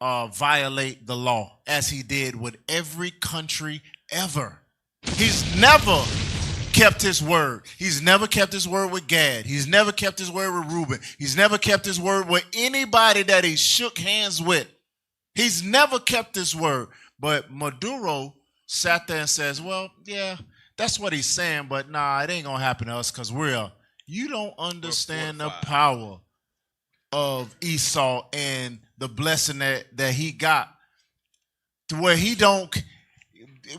to violate the law as he did with every country ever. He's never kept his word. He's never kept his word with Gad. He's never kept his word with Reuben. He's never kept his word with anybody that he shook hands with. He's never kept his word. But Maduro sat there and says, well, yeah, that's what he's saying, but nah, it ain't going to happen to us because you don't understand the power of Esau and the blessing that he got to where he don't,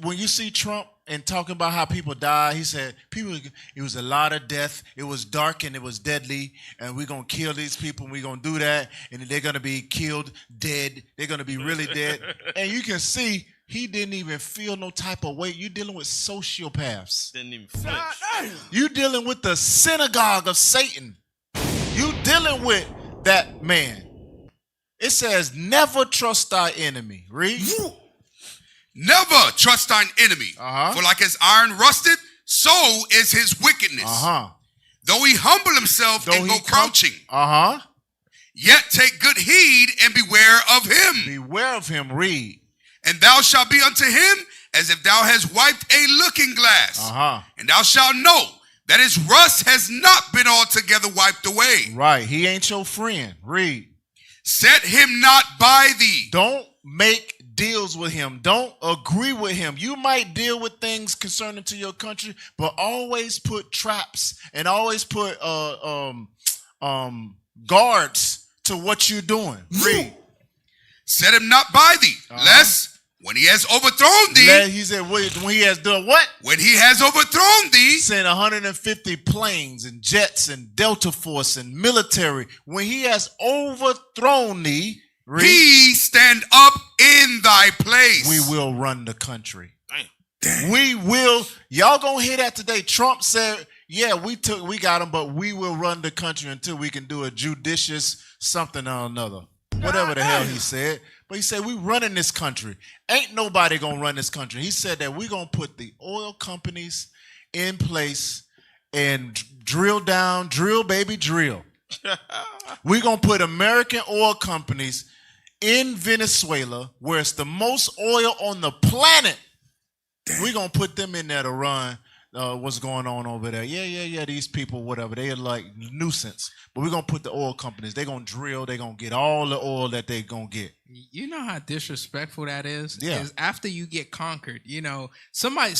when you see Trump and talking about how people die, he said, it was a lot of death. It was dark and it was deadly. And we're going to kill these people and we're going to do that. And they're going to be killed dead. They're going to be really dead. And you can see he didn't even feel no type of weight. You're dealing with sociopaths. Didn't even flinch. You're dealing with the synagogue of Satan. You're dealing with that man. It says, never trust thy enemy. Read. Never trust thine enemy, for like as iron rusted, so is his wickedness. Though he humble himself and go crouching, yet take good heed and beware of him. Beware of him, read. And thou shalt be unto him as if thou hast wiped a looking glass. And thou shalt know that his rust has not been altogether wiped away. Right. He ain't your friend. Read. Set him not by thee. Don't make deals with him. Don't agree with him. You might deal with things concerning to your country, but always put traps and always put guards to what you're doing. Read. Set him not by thee, lest when he has overthrown thee. He said, when he has done what? When he has overthrown thee. Sent 150 planes and jets and Delta Force and military. When he has overthrown thee, he stand up in thy place. We will run the country. Damn. We will. Y'all gonna hear that today. Trump said, yeah, we got him, but we will run the country until we can do a judicious something or another. Whatever the hell he said. But he said, we running this country. Ain't nobody gonna run this country. He said that we gonna put the oil companies in place and drill, baby, drill. We're gonna put American oil companies in Venezuela, where it's the most oil on the planet. We're going to put them in there to run what's going on over there. Yeah, these people, whatever, they are like nuisance. But we're going to put the oil companies, they're going to drill, they're going to get all the oil that they're going to get. You know how disrespectful that is? Yeah. Is after you get conquered, somebody,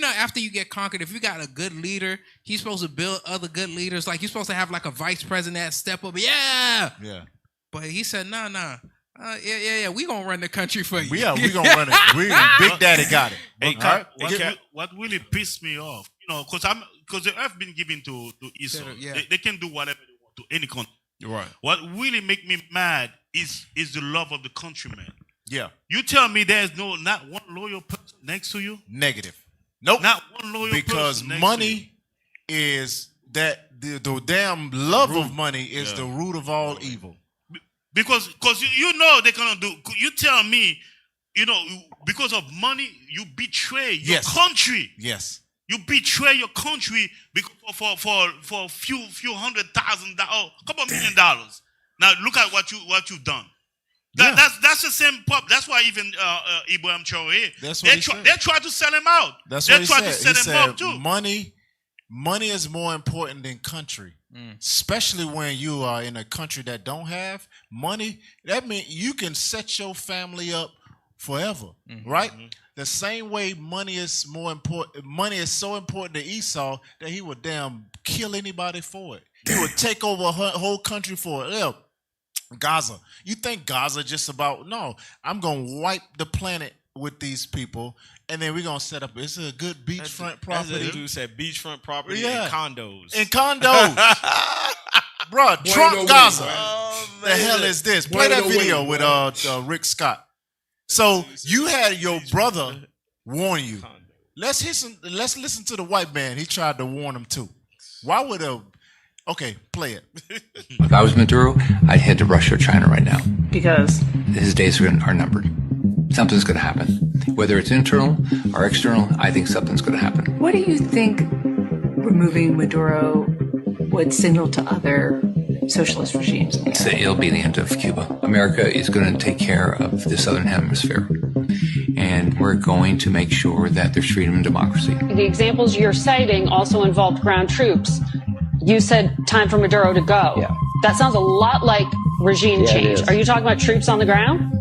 after you get conquered, if you got a good leader, he's supposed to build other good leaders. Like, you're supposed to have like a vice president step up. Yeah. But he said, nah. Yeah, we gonna run the country for you. Yeah, we gonna run it. Big Daddy got it. Hey, what really pissed me off, because the earth been given to Israel. Yeah. They can do whatever they want to any country. Right. What really make me mad is the love of the countryman. Yeah. You tell me there's not one loyal person next to you? Negative. Nope. Not one loyal person because next money to you. is that the damn love of money is the root of all evil. Because you know they're gonna do. You tell me, because of money you betray your country. Yes. You betray your country because for a few $100,000, couple $1 million. Now look at what you've done. That's the same pop. That's why even Ibrahim Traoré, they try to sell him out. That's what they try to set him up too. Money is more important than country. Especially when you are in a country that don't have money. That means you can set your family up forever, right? The same way money is more important. Money is so important to Esau that he would damn kill anybody for it. He would take over a whole country for it. Yeah. Gaza. You think Gaza just about, no, I'm going to wipe the planet with these people, and then we're going to set up, it's a good beachfront property. The dude said beachfront property and condos. And condos. Bruh, Trump Gaza. The hell is this? Play that video with Rick Scott. So you had your brother warn you. Let's listen to the white man. He tried to warn him too. Why would okay, play it. If I was Maduro, I'd head to Russia or China right now. Because? His days are numbered. Something's going to happen. Whether it's internal or external, I think something's going to happen. What do you think removing Maduro would signal to other socialist regimes? It'll be the end of Cuba. America is going to take care of the Southern Hemisphere. And we're going to make sure that there's freedom and democracy. The examples you're citing also involved ground troops. You said time for Maduro to go. Yeah. That sounds a lot like regime change. Are you talking about troops on the ground?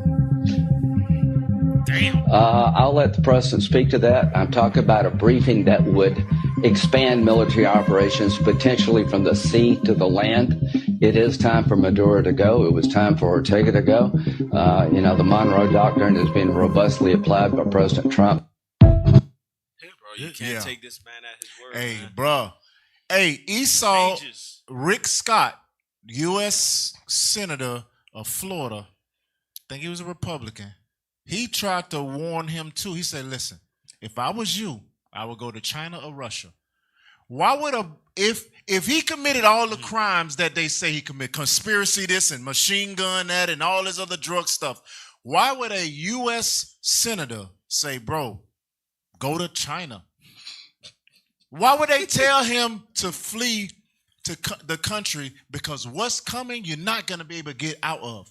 I'll let the president speak to that. I'm talking about a briefing that would expand military operations potentially from the sea to the land. It is time for Maduro to go. It was time for Ortega to go. The Monroe Doctrine has been robustly applied by President Trump. Hey, bro, you can't take this man at his word. Hey, bro. Hey, Esau, Rick Scott, U.S. Senator of Florida, I think he was a Republican. He tried to warn him too. He said, listen, if I was you, I would go to China or Russia. Why would if he committed all the crimes that they say he committed, conspiracy this and machine gun that and all this other drug stuff, why would a U.S. senator say, bro, go to China? Why would they tell him to flee to the country? Because what's coming, you're not going to be able to get out of.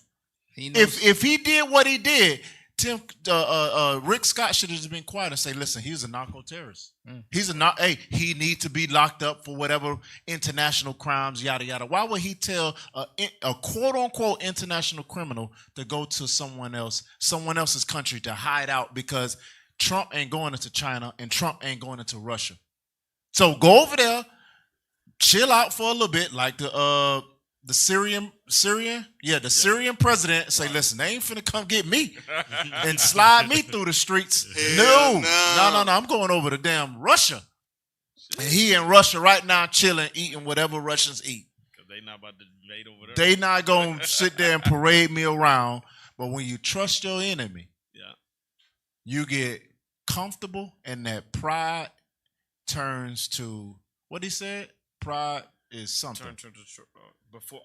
If he did what he did, Rick Scott should have just been quiet and say, listen, he's a narco-terrorist. He needs to be locked up for whatever international crimes, yada, yada. Why would he tell a quote-unquote international criminal to go to someone else's country to hide out because Trump ain't going into China and Trump ain't going into Russia? So go over there, chill out for a little bit, like the Syrian president, say, listen, they ain't finna come get me and slide me through the streets. No, I'm going over to damn Russia. And he in Russia right now chilling, eating whatever Russians eat. They not about to invade over there. They not going to sit there and parade me around. But when you trust your enemy, you get comfortable, and that pride turns to, what he said? Pride is something. Before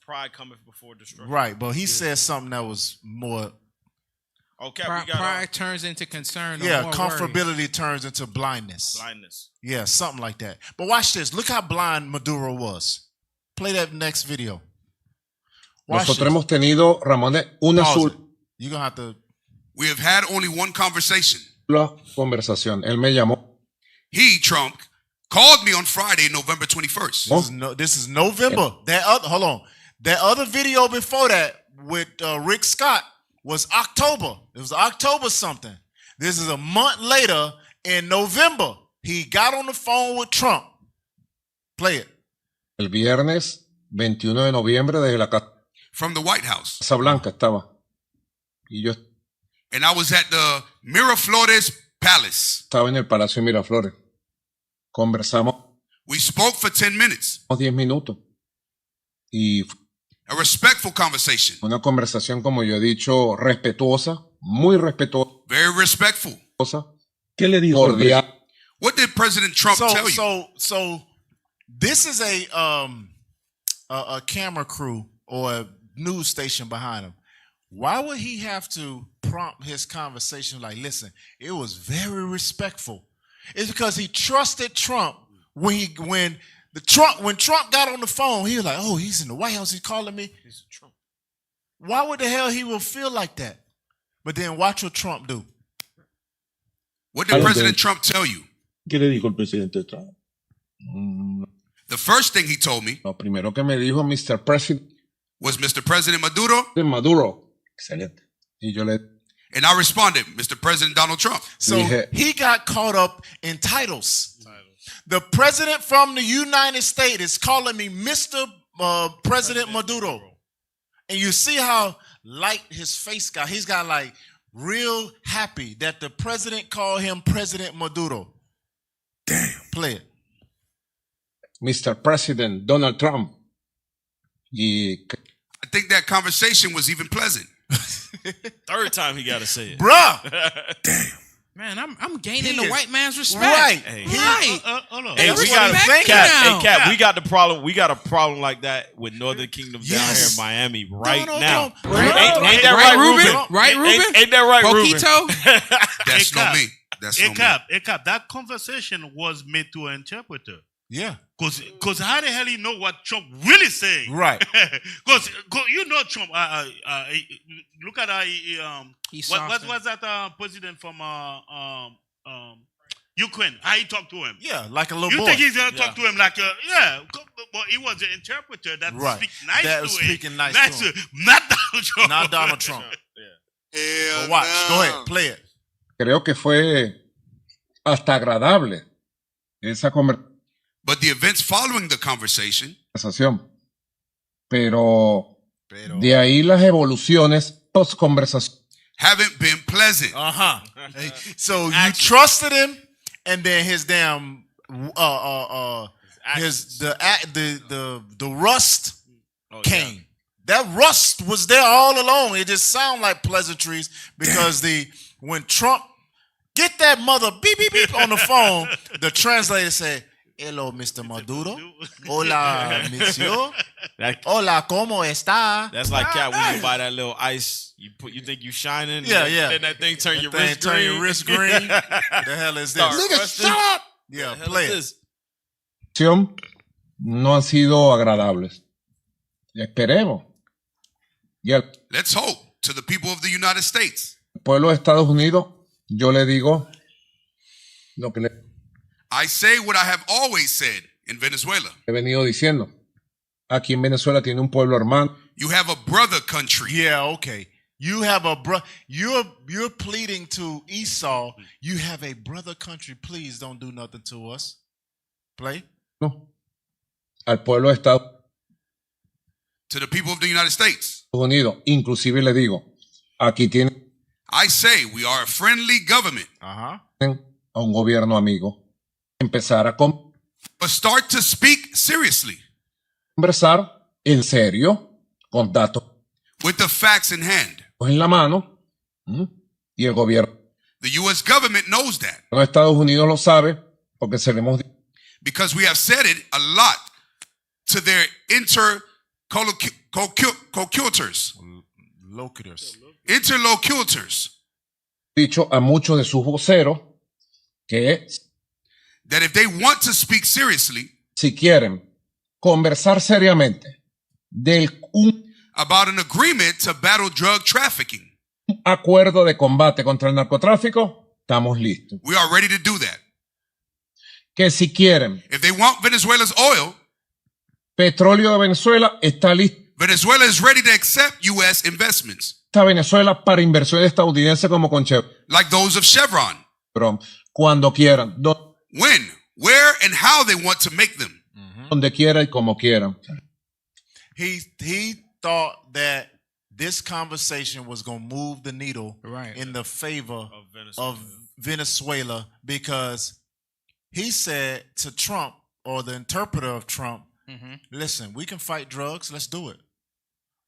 pride cometh before destruction. Right, but he said something that was more. Okay, pride turns into concern. Yeah, more comfortability worry. turns into blindness. Blindness. Yeah, something like that. But watch this. Look how blind Maduro was. Play that next video. Nosotros hemos tenido, Ramón, una You're gonna have to. We have had only one conversation. Conversación. Él me llamó. He, Trump, called me on Friday, November 21st. This is November. Hold on. That other video before that with Rick Scott was October. It was October something. This is a month later in November. He got on the phone with Trump. Play it. El viernes 21 de noviembre desde la Casa. From the White House. Casa Blanca estaba. Y yo and I was at the Miraflores Palace. Estaba en el Palacio de Miraflores. Conversamos. We spoke for 10 minutes. 10 minutos. Y a respectful conversation. Una conversación, como yo he dicho, respetuosa, muy respetuosa. Very respectful. ¿Qué le dijo? Cordial. What did President Trump tell you? So this is a camera crew or a news station behind him. Why would he have to prompt his conversation like, listen, it was very respectful? It's because he trusted Trump when Trump got on the phone, he was like, oh, he's in the White House, he's calling me. He's Trump. Why would the hell he will feel like that? But then watch what Trump do. What did President Trump tell you? ¿Qué le dijo el presidente Trump? The first thing he told me. Lo primero que me dijo Mr. President was Mr. President Maduro. Maduro. Excelente. Y yo le. And I responded, Mr. President Donald Trump. So he got caught up in titles. The president from the United States is calling me Mr. President Maduro. And you see how light his face got. He's got like real happy that the president called him President Maduro. Damn. Play it. Mr. President Donald Trump. I think that conversation was even pleasant. Third time he got to say it. Bruh. Damn. Man, I'm gaining the white man's respect. Right. Hey, Hold on. Hey, we got a problem. We got a problem like that with Northern Kingdom down here in Miami right now. Ain't that right, Ruben? Right, Ruben? Ain't that right, Ruben? That's not me. That's not me. That conversation was made to an interpreter. Yeah. Because how the hell he know what Trump really saying? Right. Because you know Trump. Look at what was that president from Ukraine? How he talked to him? Yeah, like a little boy. You think he's gonna talk to him like but he was an interpreter that speak nice that to was him. Speaking nice to him. Not Donald Trump. Not Donald Trump. But watch. Go ahead. Play it. Creo que fue hasta agradable esa conversación. But the events following the conversation. Pero de ahí las evoluciones post conversación haven't been pleasant. So you trusted him, and then his damn the rust came. That rust was there all along. It just sounded like pleasantries because when Trump get that mother beep beep beep on the phone, the translator said, hello, Mr. Maduro. Hola, monsieur. Hola, ¿cómo está? That's like Cat when you buy that little ice. You think you shining. Yeah. Then that thing turn your wrist green. Turn your wrist green. The hell is this? Nigga, shut up! Yeah, play it. No han sido agradables. Esperemos. Let's hope to the people of the United States. pueblo de Estados Unidos, yo le digo lo que le I say what I have always said in Venezuela. he venido diciendo. Aquí en Venezuela tiene un pueblo hermano. You have a brother country. Yeah, okay. You have a you're pleading to Esau. You have a brother country. Please don't do nothing to us. Play. No. Al pueblo de Estados To the people of the United States. Unidos. Inclusive le digo, aquí tienen I say we are a friendly government. Uh-huh. a un gobierno amigo. Empezar a But start to speak seriously. conversar en serio, con datos With the facts in hand. en la mano. Y el gobierno The U.S. government knows that. de Estados Unidos lo sabe porque se le hemos dicho. Because we have said it a lot to their interlocutors. Dicho a muchos de sus voceros que That if they want to speak seriously si quieren conversar seriamente about an agreement to battle drug trafficking, acuerdo de combate contra el narcotráfico, estamos listos. we are ready to do that. Que si quieren If they want Venezuela's oil, petróleo de Venezuela, está lista Venezuela is ready to accept U.S. investments, Venezuela para inversiones estadounidenses como con Chevron. like those of Chevron. Cuando quieran, When, where, and how they want to make them. donde quiera y como quieran. He thought that this conversation was going to move the needle in the favor of Venezuela because he said to Trump, or the interpreter of Trump, listen, we can fight drugs. Let's do it.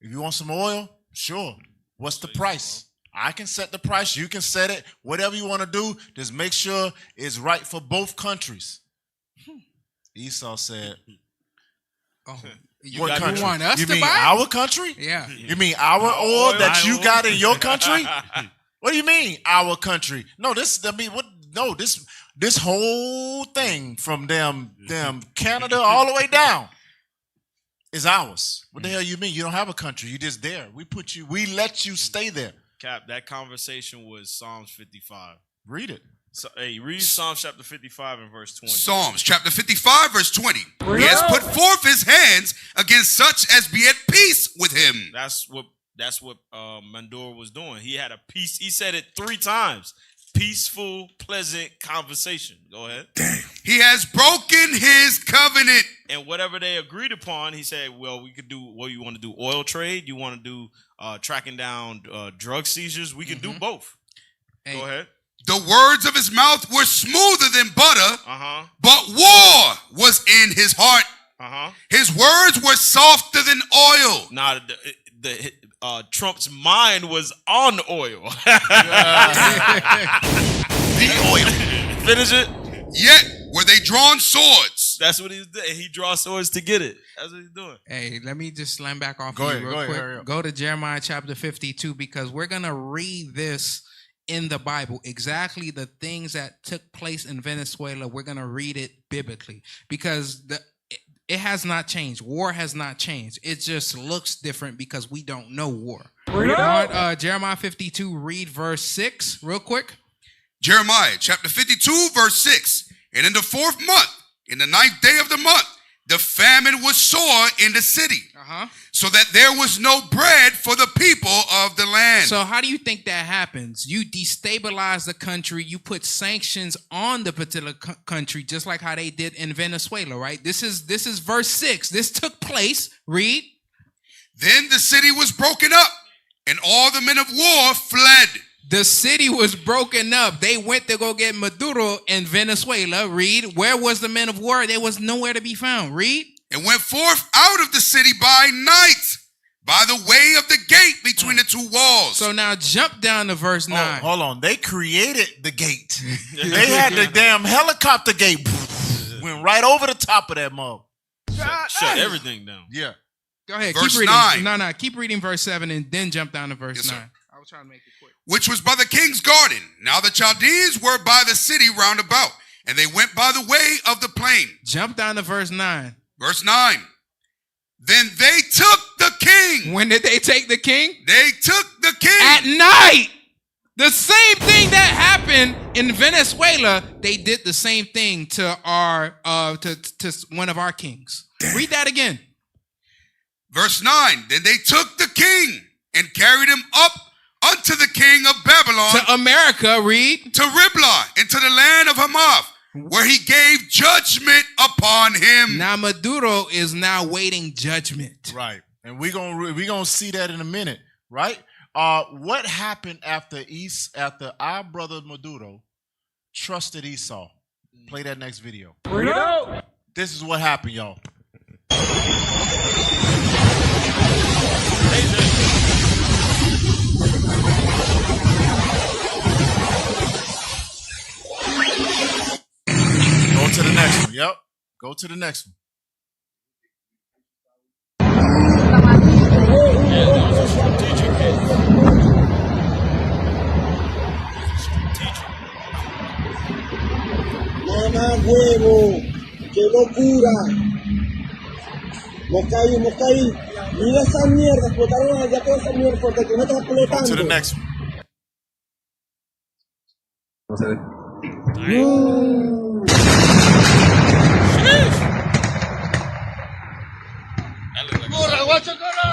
If you want some oil, sure. What's the price? I can set the price. You can set it. Whatever you want to do, just make sure it's right for both countries. Esau said, You want us you to mean buy? our country? Yeah. You mean our oil that you got in your country? What do you mean our country? No, this whole thing from them Canada all the way down is ours. What the hell you mean? You don't have a country. You just there. We let you stay there. Cap, that conversation was Psalms 55. Read it. So, hey, read Psalms chapter 55 and verse 20. Psalms chapter 55 verse 20. He has put forth his hands against such as be at peace with him. That's what Mandor was doing. He had a peace. He said it 3 times. Peaceful, pleasant conversation. Go ahead. He has broken his covenant. And whatever they agreed upon, he said, well, we could do what you want to do. Oil trade. You want to do tracking down drug seizures. We can do both. Go ahead. The words of his mouth were smoother than butter, but war was in his heart. His words were softer than oil. Now, Trump's mind was on oil. The oil. Finish it. Yet were they drawn swords. That's what he's doing. He draws swords to get it. That's what he's doing. Hey, let me just slam back off Go you ahead, real go ahead, quick. hurry up. Go to Jeremiah chapter 52 because we're going to read this in the Bible. Exactly the things that took place in Venezuela, we're going to read it biblically because it has not changed. War has not changed. It just looks different because we don't know war. Jeremiah 52, read verse 6 real quick. Jeremiah chapter 52 verse 6. And in the 4th month, in the 9th day of the month, the famine was sore in the city, so that there was no bread for the people of the land. So how do you think that happens? You destabilize the country. You put sanctions on the particular country, just like how they did in Venezuela, right? This is verse 6. This took place. Read. Then the city was broken up, and all the men of war fled. The city was broken up. They went to go get Maduro in Venezuela. Read. Where was the men of war? They was nowhere to be found. Read. And went forth out of the city by night, by the way of the gate between the 2 walls. So now jump down to verse 9. Hold on. They created the gate. They had the damn helicopter gate. Went right over the top of that mug. Shut everything down. Yeah. Go ahead. Verse keep reading. 9. No. Keep reading verse 7 and then jump down to verse 9. Sir. I was trying to make it quick. Which was by the king's garden. Now the Chaldeans were by the city round about, and they went by the way of the plain. Jump down to verse 9. Verse 9. Then they took the king. When did they take the king? They took the king. At night. The same thing that happened in Venezuela, they did the same thing to our to one of our kings. Read that again. Verse 9. Then they took the king and carried him up unto the king of Babylon. To America, read. To Riblah, into the land of Hamath, where he gave judgment upon him. Now Maduro is now waiting judgment. Right. And we're gonna see that in a minute, right? What happened after our brother Maduro trusted Esau? Play that next video. Bring it out. This is what happened, y'all. Go to the next one. Yep. Go to the next one. Mamá huevo, qué locura. Moscaí. Mira esa mierda, explotaron allá toda esa mierda porque tú no estás explotando. Go to the next one.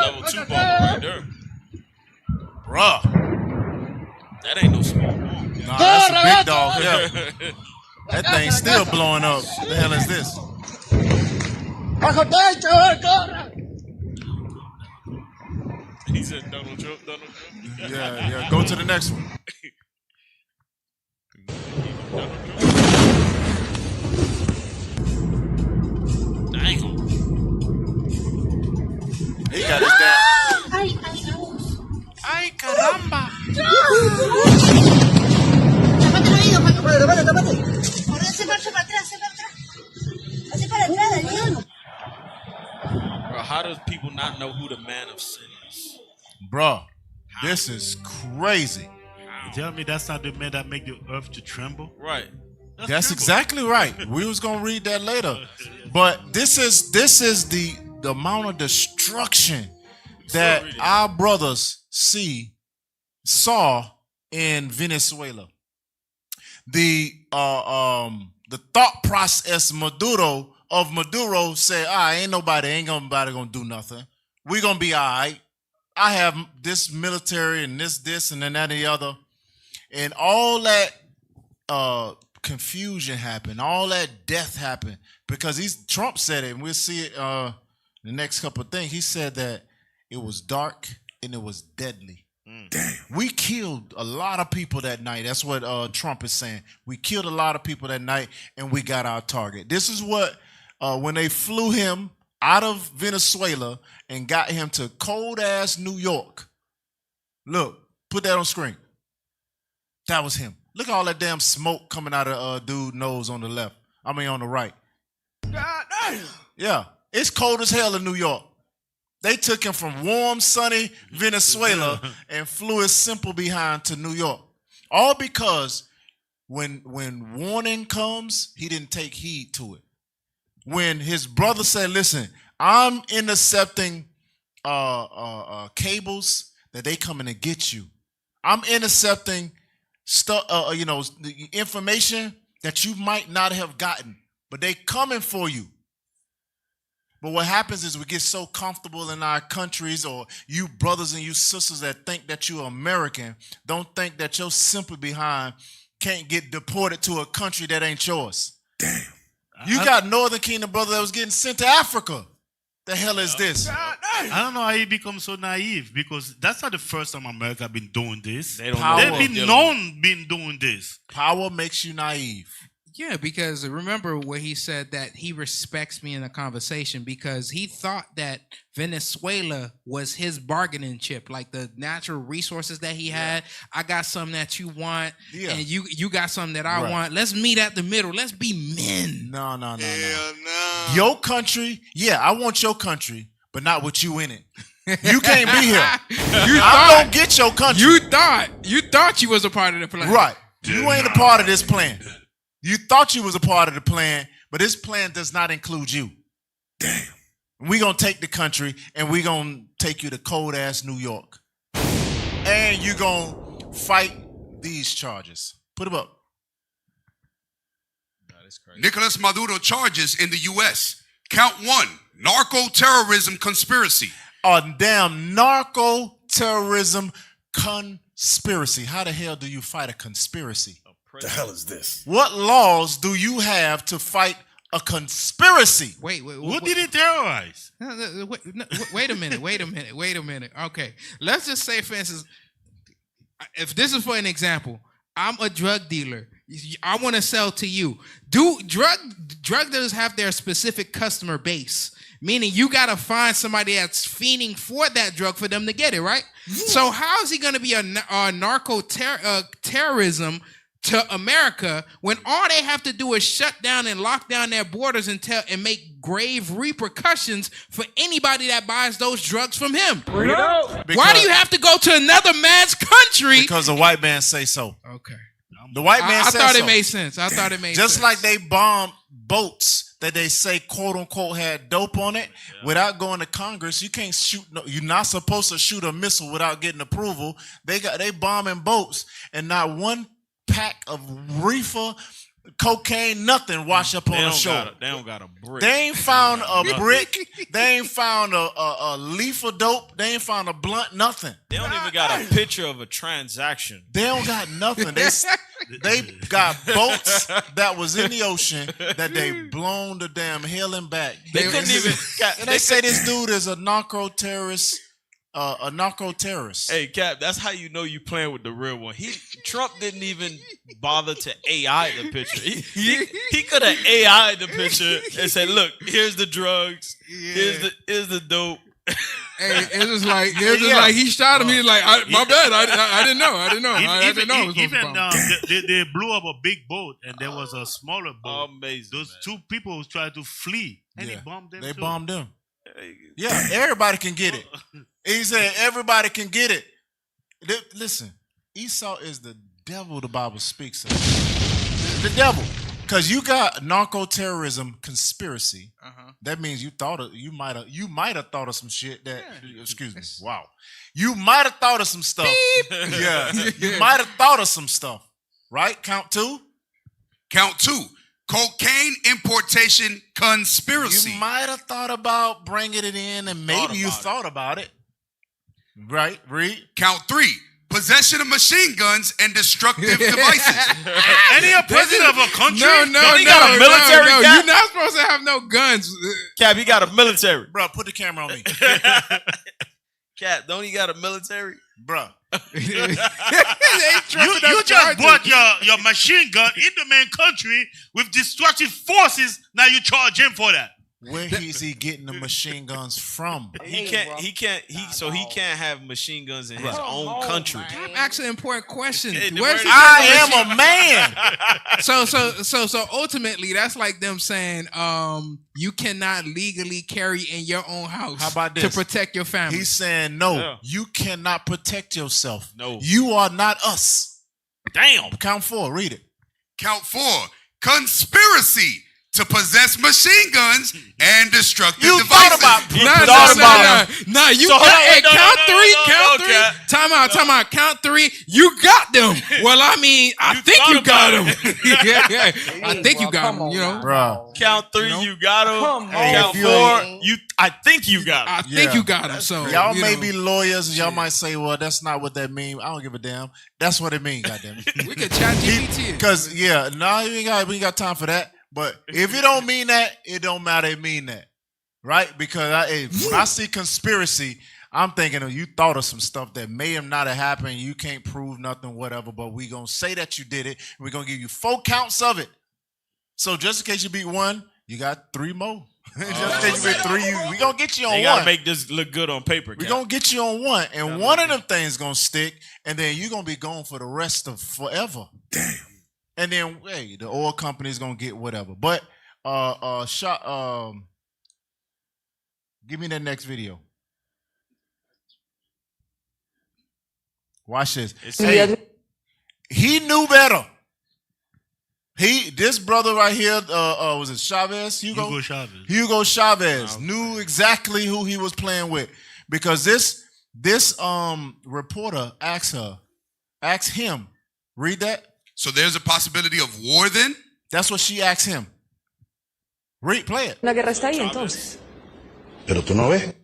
Level 2 bomb right there. Bruh. That ain't no small bomb. Nah, that's a big dog. Yeah. That thing's still blowing up. The hell is this? He said Donald Trump. Yeah. Go to the next one. Dang. He got his dad. Ay, caramba. Bro, how does people not know who the man of sin is? Bro, this is crazy. You tell me that's not the man that make the earth to tremble? Right. That's exactly right. We was gonna read that later. But this is the amount of destruction that our brothers saw in Venezuela. The thought process of Maduro said, ain't nobody gonna do nothing. We're gonna be all right. I have this military and this and then that and the other. And all that confusion happened, all that death happened because Trump said it, and we'll see it the next couple of things. He said that it was dark and it was deadly. Damn. We killed a lot of people that night. That's what Trump is saying. We killed a lot of people that night and we got our target. This is what when they flew him out of Venezuela and got him to cold ass New York. Look, put that on screen. That was him. Look at all that damn smoke coming out of dude's nose on the left. I mean on the right. God damn. Yeah, it's cold as hell in New York. They took him from warm, sunny Venezuela and flew his simple behind to New York. All because when warning comes, he didn't take heed to it. When his brother said, listen, I'm intercepting cables that they coming to get you. I'm intercepting stuff, the information that you might not have gotten, but they coming for you. But what happens is we get so comfortable in our countries, or you brothers and you sisters that think that you're American, don't think that your simple behind can't get deported to a country that ain't yours. Damn. You got Northern Kingdom brother that was getting sent to Africa. The hell is this? I don't know how he becomes so naive, because that's not the first time America been doing this. They don't know. They've been doing this. Power makes you naive. Yeah, because remember what he said, that he respects me in a conversation, because he thought that Venezuela was his bargaining chip, like the natural resources that he had. I got something that you want, and you got something that I want. Let's meet at the middle. Let's be men. No. Your country, I want your country, but not with you in it. You can't be here. I don't get your country. You thought you was a part of the plan. Right. You ain't a part of this plan. You thought you was a part of the plan, but this plan does not include you. Damn. We're going to take the country and we're going to take you to cold-ass New York. And you're going to fight these charges? Put them up. Nicolas Maduro charges in the U.S. Count 1, narco-terrorism conspiracy. A damn narco-terrorism conspiracy. How the hell do you fight a conspiracy? The hell is this? What laws do you have to fight a conspiracy? Wait. Who did it terrorize? Wait a minute. Okay. Let's just say, for instance, if this is for an example, I'm a drug dealer. I want to sell to you. Do drug dealers have their specific customer base? Meaning you got to find somebody that's fiending for that drug for them to get it, right? Yeah. So how is he going to be a terrorism to America when all they have to do is shut down and lock down their borders and make grave repercussions for anybody that buys those drugs from him? Why do you have to go to another man's country? Because the white man say so. Okay. The white man said so. I thought it made sense. Just like they bomb boats that they say quote unquote had dope on it, without going to Congress, you can't shoot. You're not supposed to shoot a missile without getting approval. They bombing boats, and not one pack of reefer, cocaine, nothing wash up on the shore. They don't got a brick. They ain't found a brick. They ain't found a leaf of dope. They ain't found a blunt. Nothing. They don't even got a picture of a transaction. They don't got nothing. They got boats that was in the ocean that they blown the damn hell and back. They couldn't even. And they say this dude is a narco terrorist. A narco terrorist. Hey, Cap, that's how you know you playing with the real one. Trump didn't even bother to AI the picture. He could have AI'd the picture and said, "Look, here's the drugs. Here's the dope." Hey, it was like he shot him. He was like, "My bad. I didn't know. I didn't know." They blew up a big boat, and there was a smaller boat. Amazing. Those two people was trying to flee, and they bombed them. They bombed them. Yeah, everybody can get it. He said everybody can get it. Listen, Esau is the devil the Bible speaks of. The devil. Because you got narco-terrorism conspiracy. That means you might have thought of some shit that excuse me. Wow. You might have thought of some stuff. Yeah. You might have thought of some stuff. Right? Count 2. Count 2. Cocaine importation conspiracy. You might have thought about bringing it in, and maybe you thought about it. Right, read. Count 3. Possession of machine guns and destructive devices. Any president of a country? No. Got a military. No, you're not supposed to have no guns. Cap, he got a military. Bro, put the camera on me. Cap, don't he got a military? Bro. You just bought your machine gun in the main country with destructive forces. Now you charge him for that. Where is he getting the machine guans from? He can't have machine guns in his own country. I'm asking an important question. I am a man. So ultimately, that's like them saying, you cannot legally carry in your own house. How about this? To protect your family. He's saying, no, you cannot protect yourself. No. You are not us. Damn. Count 4, read it. Count 4, conspiracy to possess machine guns and destructive devices. No. You count three. Time out. Count 3. You got them. Well, I mean, I think you got them. I think you got them. You know, bro. Count 3. You got them. Count 4. I think you got them. I think you got them. So y'all may be lawyers. Y'all might say, well, that's not what that means. I don't give a damn. That's what it means. Goddamn it. We could chat GPT. Because we ain't got time for that. But if it don't mean that, it don't matter. It mean that, right? Because when I see conspiracy, I'm thinking of you thought of some stuff that may have not have happened. You can't prove nothing, whatever. But we gonna say that you did it. And we're gonna give you 4 counts of it. So just in case you beat 1, you got 3 more. Just in case you beat 3, we gonna get you on 1. They gotta make this look good on paper. We gonna get you on 1, and one of them things gonna stick, and then you're gonna be gone for the rest of forever. Damn. And then, hey, the oil company's gonna get whatever. But give me that next video. Watch this. Hey, he knew better. This brother right here, was it Chavez? Hugo Chavez knew exactly who he was playing with, because this reporter asked him, Read that. So there's a possibility of war then? That's what she asked him. Play it. La guerra está ahí entonces. Pero tú no ves.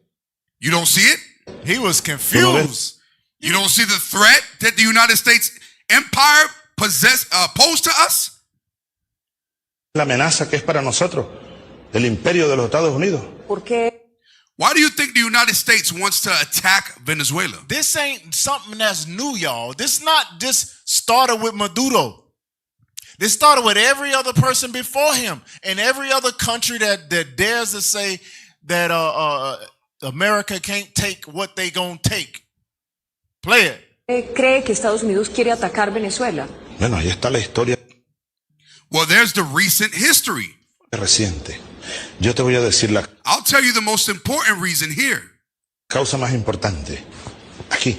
You don't see it? He was confused. You don't see the threat that the United States empire posed to us? La amenaza que es para nosotros, el imperio de los Estados Unidos. ¿Por qué? Why do you think the United States wants to attack Venezuela? This ain't something that's new, y'all. This not just started with Maduro. This started with every other person before him and every other country that dares to say that America can't take what they gonna take. Play it. ¿Cree que Estados Unidos quiere atacar Venezuela? Bueno, ahí está la historia. Well, there's the recent history. Reciente. Yo te voy a decir la I'll tell you the most important reason here. Causa más importante. Aquí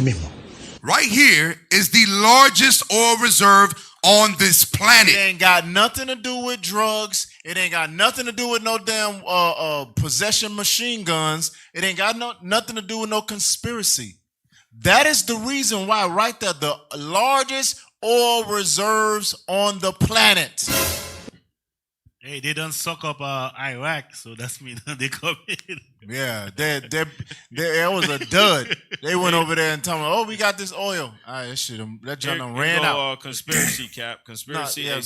mismo. Right here is the largest oil reserve on this planet. It ain't got nothing to do with drugs. It ain't got nothing to do with no damn possession machine guns. It ain't got nothing to do with no conspiracy. That is the reason why right there, the largest oil reserves on the planet. Hey, they done suck up Iraq, so that's mean they come in. Yeah, that was a dud. They went over there and told me, "Oh, we got this oil." That junk ran out. Conspiracy cap. Conspiracy. Yeah,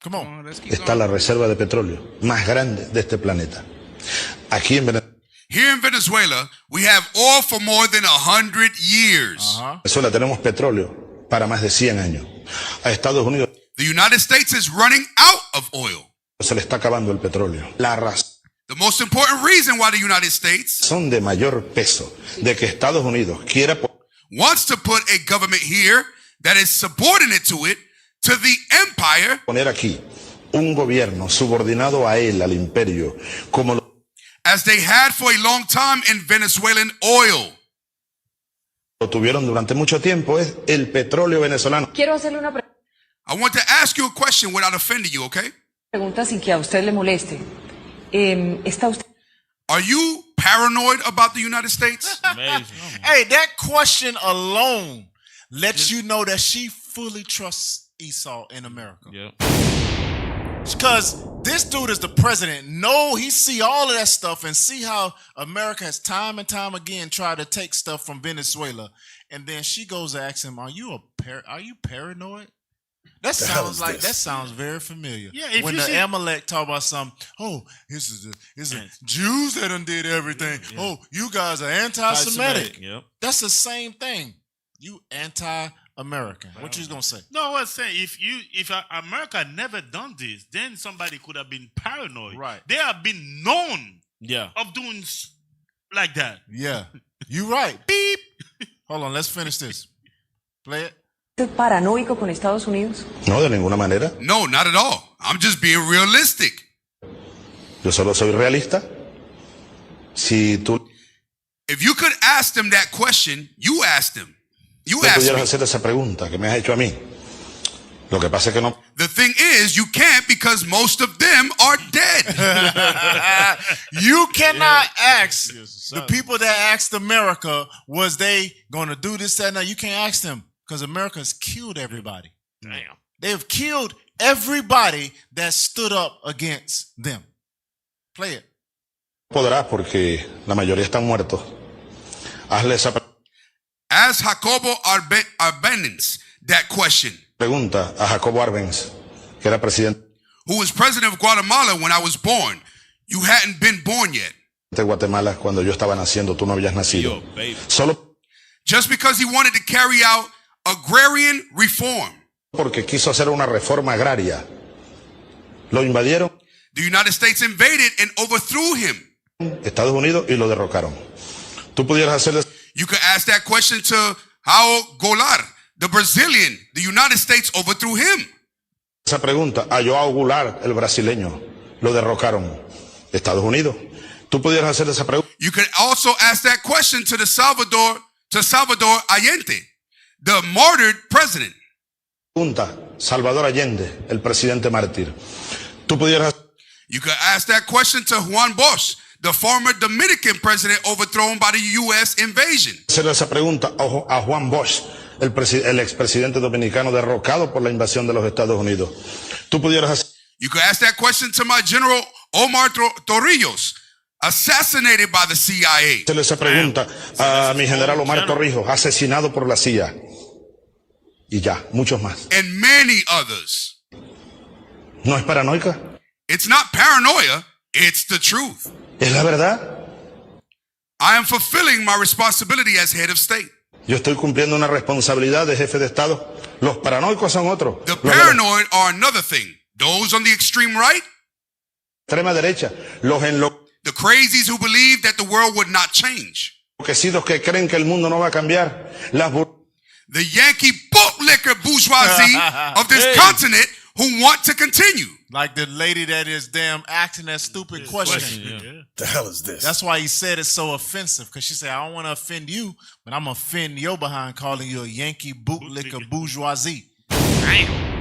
come on. Está la reserva de petróleo más grande de este planeta. Aquí en Venezuela. Here in Venezuela, we have oil for more than 100 years. Venezuela tenemos petróleo para más de 100 años. A Estados Unidos. The United States is running out of oil. Se le está acabando el petróleo. La razón. The most important reason why the United States son de mayor peso de que Estados Unidos quiera wants to put a government here that is subordinate to it, to the empire. Poner aquí un gobierno subordinado a él, al imperio, como as they had for a long time in Venezuelan oil. Lo tuvieron durante mucho tiempo, es el petróleo venezolano. Quiero hacerle una pregunta. I want to ask you a question without offending you, okay? Pregunta sin que a usted le moleste. ¿Está usted? Are you paranoid about the United States? Amazing. Hey, that question alone lets you know that she fully trusts Esau in America. Yeah. Because this dude is the president. No, he see all of that stuff and see how America has time and time again tried to take stuff from Venezuela. And then she goes to ask him, are you paranoid? That sounds very familiar. Yeah, when the Amalek talk about something, it's the Jews that done did everything. Yeah. Oh, you guys are anti-Semitic. Yep. That's the same thing. You anti-American. What you gonna say? No, I was saying if America never done this, then somebody could have been paranoid. Right. They have been known of doing like that. Yeah. You right. Beep. Hold on, let's finish this. Play it. ¿Usted paranoico con Estados Unidos? No, de ninguna manera. No, not at all. I'm just being realistic. Yo solo soy realista. If you could ask them that question, you asked them. You asked me. pudieras hacer esa pregunta que me has hecho a mí. Lo que pasa es que no. The thing is, you can't because most of them are dead. You cannot ask the people that asked America, was they going to do this, that, and that? You can't ask them because America has killed everybody. Damn. They have killed everybody that stood up against them. Play it. Podrás porque la mayoría están muertos. Hazle esa As Jacobo Arbenz that question. Pregunta a Jacobo Arbenz, que era presidente. Who was president of Guatemala when I was born. You hadn't been born yet. De Guatemala cuando yo estaba naciendo, tú no habías nacido. Solo just because he wanted to carry out agrarian reform. Porque quiso hacer una reforma agraria. Lo invadieron. The United States invaded and overthrew him. Estados Unidos y lo derrocaron. Tú pudieras hacerle. You could ask that question to Raul Goulart, the Brazilian. The United States overthrew him. Esa pregunta a Joao Goulart, el brasileño, lo derrocaron. Estados Unidos. Tú pudieras hacer esa pregunta. You could also ask that question to Salvador Allende, the martyred president. Pregunta, Salvador Allende, el presidente mártir. Tú pudieras. You could ask that question to Juan Bosch, the former Dominican president overthrown by the U.S. invasion? Hacer esa pregunta a Juan Bosch, el expresidente dominicano derrocado por la invasión de los Estados Unidos. Tú pudieras hacer. You could ask that question to my General Omar Torrijos, assassinated by the CIA. Hacerle esa pregunta a mi general Omar Torrijos, asesinado por la CIA. Y ya, muchos más. And many others. ¿No es paranoica? It's not paranoia, it's the truth. ¿Es la verdad? I am fulfilling my responsibility as head of state. Yo estoy cumpliendo una responsabilidad de jefe de Estado. Los paranoicos son otros. The paranoid are another thing. Those on the extreme right. Extrema derecha. The crazies who believe that the world would not change. Enloquecidos que creen que el mundo no va a cambiar. The Yankee bootlicker bourgeoisie of this continent who want to continue. Like the lady that is damn asking that stupid question. Yeah. The hell is this? That's why he said it's so offensive. Because she said, I don't want to offend you, but I'm going to offend your behind calling you a Yankee bootlicker bourgeoisie. Damn.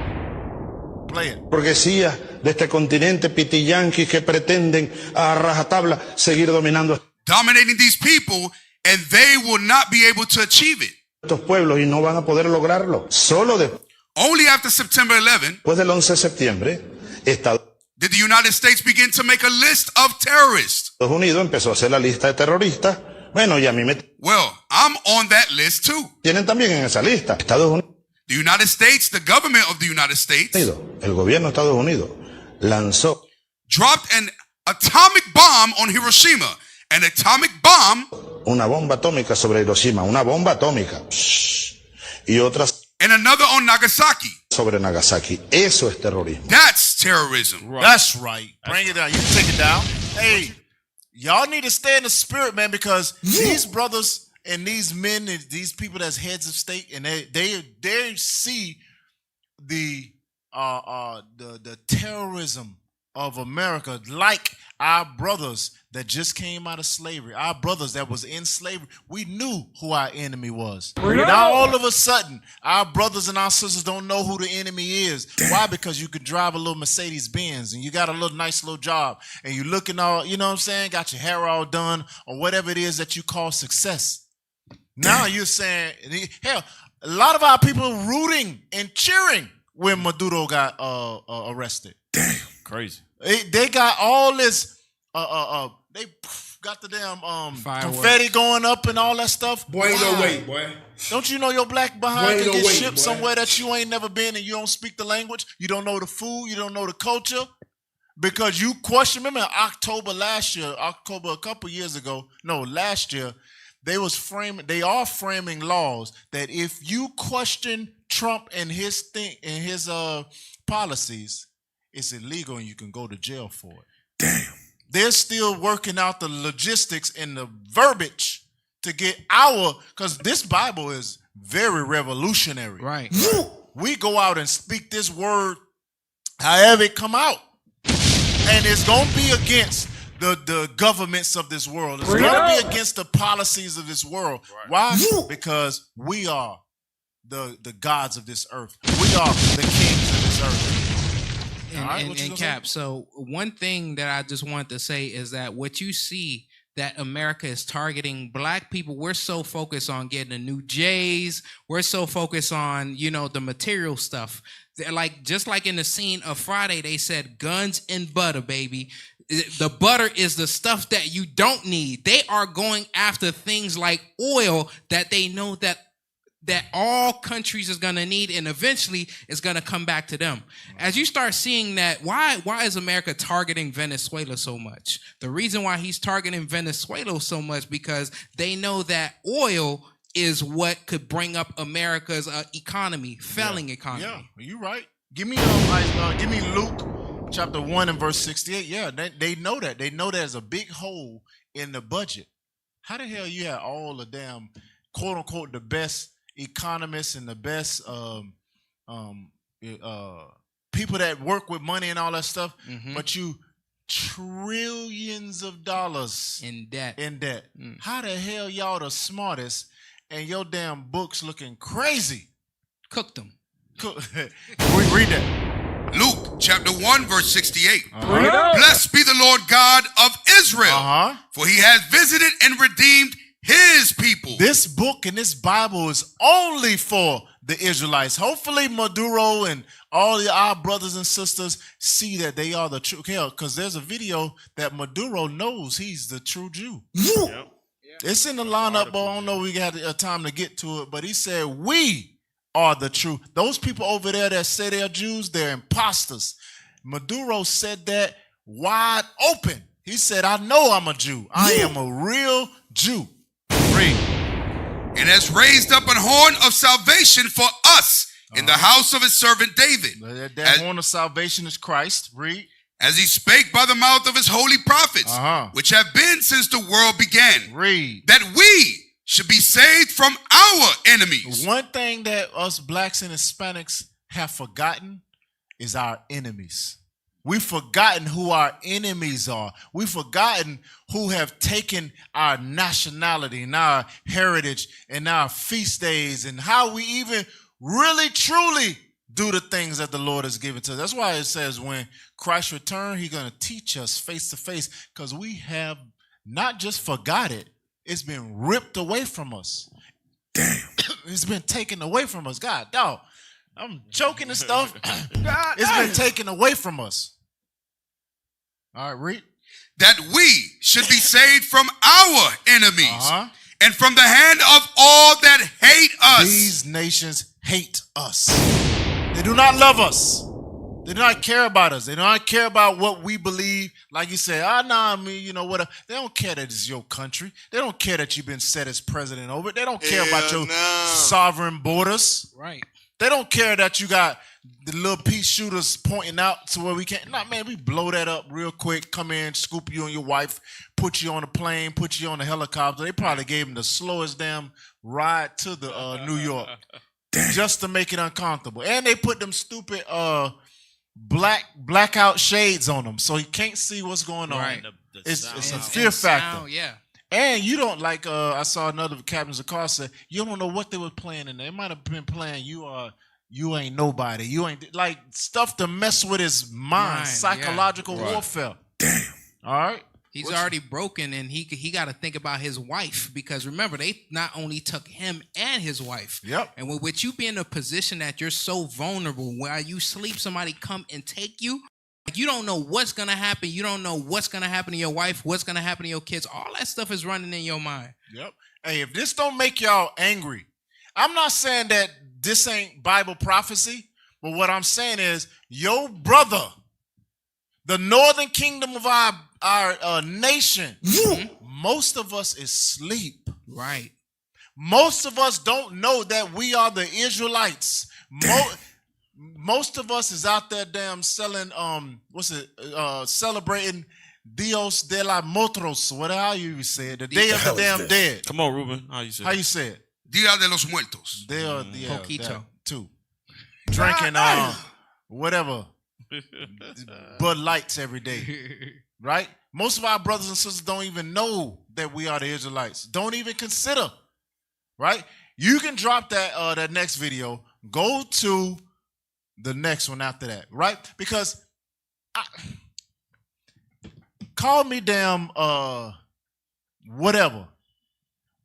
Play it. Burguesía de este continente pitiyanquis que pretenden a rajatabla seguir dominando dominating these people, and they will not be able to achieve it. Estos pueblos y no van a poder lograrlo. Only after September 11, después del 11 de septiembre, did the United States begin to make a list of terrorists. Estados Unidos empezó a hacer la lista de terroristas. Bueno, y a mí me. Well, I'm on that list too. Tienen también en esa lista. Estados Unidos. The United States, the government of the United States, el gobierno de Estados Unidos lanzó, dropped an atomic bomb on Hiroshima, an atomic bomb, una bomba atómica sobre Hiroshima, una bomba atómica, y otras, and another on Nagasaki. Sobre Nagasaki. Eso es terrorismo. That's terrorism. Right. That's right. Bring it down. You can take it down. Hey, y'all need to stay in the spirit, man, because these brothers and these men and these people that's heads of state, and they see the terrorism of America, like our brothers that just came out of slavery, our brothers that was in slavery. We knew who our enemy was. Now all of a sudden, our brothers and our sisters don't know who the enemy is. Damn. Why? Because you could drive a little Mercedes Benz and you got a little nice little job and you looking all, you know what I'm saying, got your hair all done or whatever it is that you call success. Now you're saying, hell, a lot of our people rooting and cheering when Maduro got arrested. Damn, crazy. They got all this. They got the damn confetti going up and all that stuff. Boy, ain't no way, boy. Don't you know your black behind can get shipped somewhere that you ain't never been and you don't speak the language? You don't know the food. You don't know the culture. Because you question. Remember October a couple years ago. No, last year. They are framing laws that if you question Trump and his policies, it's illegal and you can go to jail for it. Damn. They're still working out the logistics and the verbiage to get because this Bible is very revolutionary. Right. We go out and speak this word however it come out. And it's going to be against the governments of this world. It's going to be against the policies of this world. Right. Why? Because we are the gods of this earth. We are the kings of this earth. And Cap, so one thing that I just want to say is that what you see that America is targeting black people, we're so focused on getting a new J's. We're so focused on, the material stuff. Like, just like in the scene of Friday, they said guns and butter, baby. The butter is the stuff that you don't need. They are going after things like oil that they know that all countries is going to need, and eventually it's going to come back to them. As you start seeing that, why is America targeting Venezuela so much? The reason why he's targeting Venezuela so much because they know that oil is what could bring up America's economy, failing economy. Yeah, you're right. Give me Luke chapter 1 and verse 68. Yeah, they know that. They know there's a big hole in the budget. How the hell you have all the damn quote unquote the best economists and the best people that work with money and all that stuff, but you trillions of dollars in debt. How the hell y'all the smartest and your damn books looking crazy? Cook them. Read that. Luke chapter 1, verse 68. Blessed be the Lord God of Israel, for he has visited and redeemed his people. This book and this Bible is only for the Israelites. Hopefully Maduro and all our brothers and sisters see that they are the true, because there's a video that Maduro knows he's the true Jew. Yep. It's in the lineup, but I don't know we got time to get to it, but he said we are the true. Those people over there that say they're Jews, they're imposters. Maduro said that wide open. He said, I know I'm a Jew. I am a real Jew. Read. And has raised up an horn of salvation for us in the house of his servant David. That horn of salvation is Christ. Read. As he spake by the mouth of his holy prophets, which have been since the world began. Read. That we should be saved from our enemies. One thing that us blacks and Hispanics have forgotten is our enemies. We've forgotten who our enemies are. We've forgotten who have taken our nationality and our heritage and our feast days and how we even really, truly do the things that the Lord has given to us. That's why it says when Christ returns, he's going to teach us face to face, because we have not just forgot it, it's been ripped away from us. Damn. It's been taken away from us. God, dog. I'm joking and stuff. It's been taken away from us. All right, read. That we should be saved from our enemies and from the hand of all that hate us. These nations hate us. They do not love us. They do not care about us. They do not care about what we believe. Like you say, whatever. They don't care that it's your country. They don't care that you've been set as president over it. They don't care about your sovereign borders. Right. They don't care that you got the little peace shooters pointing out to where we can't. Nah, man, we blow that up real quick. Come in, scoop you and your wife, put you on a plane, put you on a helicopter. They probably gave them the slowest damn ride to the New York just to make it uncomfortable. And they put them stupid blackout shades on them so you can't see what's going on. Right. It's a fear factor. Sound, yeah. And you don't like. I saw another captain's of car said you don't know what they were playing in there. They might have been playing you ain't nobody. You ain't like stuff to mess with his mind. Psychological warfare. Damn. All right. He's already broken, and he got to think about his wife, because remember, they not only took him and his wife. Yep. And with you being in a position that you're so vulnerable, while you sleep, somebody come and take you. Like, you don't know what's gonna happen. You don't know what's gonna happen to your wife. What's gonna happen to your kids. All that stuff is running in your mind. Yep. Hey, if this don't make y'all angry, I'm not saying that this ain't Bible prophecy, but what I'm saying is your brother, the northern kingdom of our nation, most of us is asleep. Right. Most of us don't know that we are the Israelites. Most of us is out there damn selling, celebrating Dios de la Motros, whatever you say it, the day of the damn dead. Come on, Ruben. How you say it? Dia de los Muertos. Poquito. Too. Drinking, whatever, Bud Lights every day, right? Most of our brothers and sisters don't even know that we are the Israelites. Don't even consider, right? You can drop that next video. Go to the next one after that, right? Because call me damn whatever.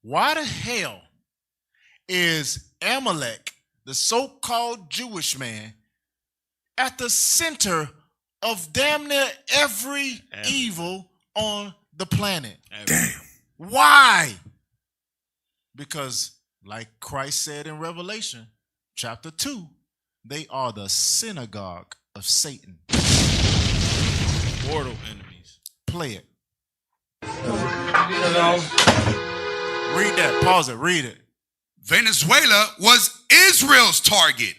Why the hell is Amalek, the so-called Jewish man, at the center of damn near every evil on the planet? Damn. Why? Because like Christ said in Revelation chapter 2, they are the synagogue of Satan. Mortal enemies. Play it. Read that. Pause it. Read it. Venezuela was Israel's target.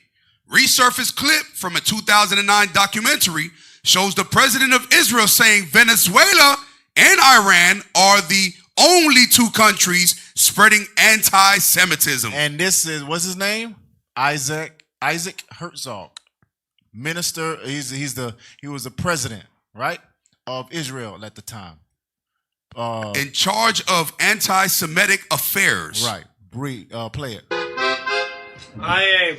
Resurfaced clip from a 2009 documentary shows the president of Israel saying Venezuela and Iran are the only two countries spreading anti-Semitism. And this is, what's his name? Isaac Herzog, minister. He was the president, right, of Israel at the time. In charge of anti-Semitic affairs. Right. Play it. I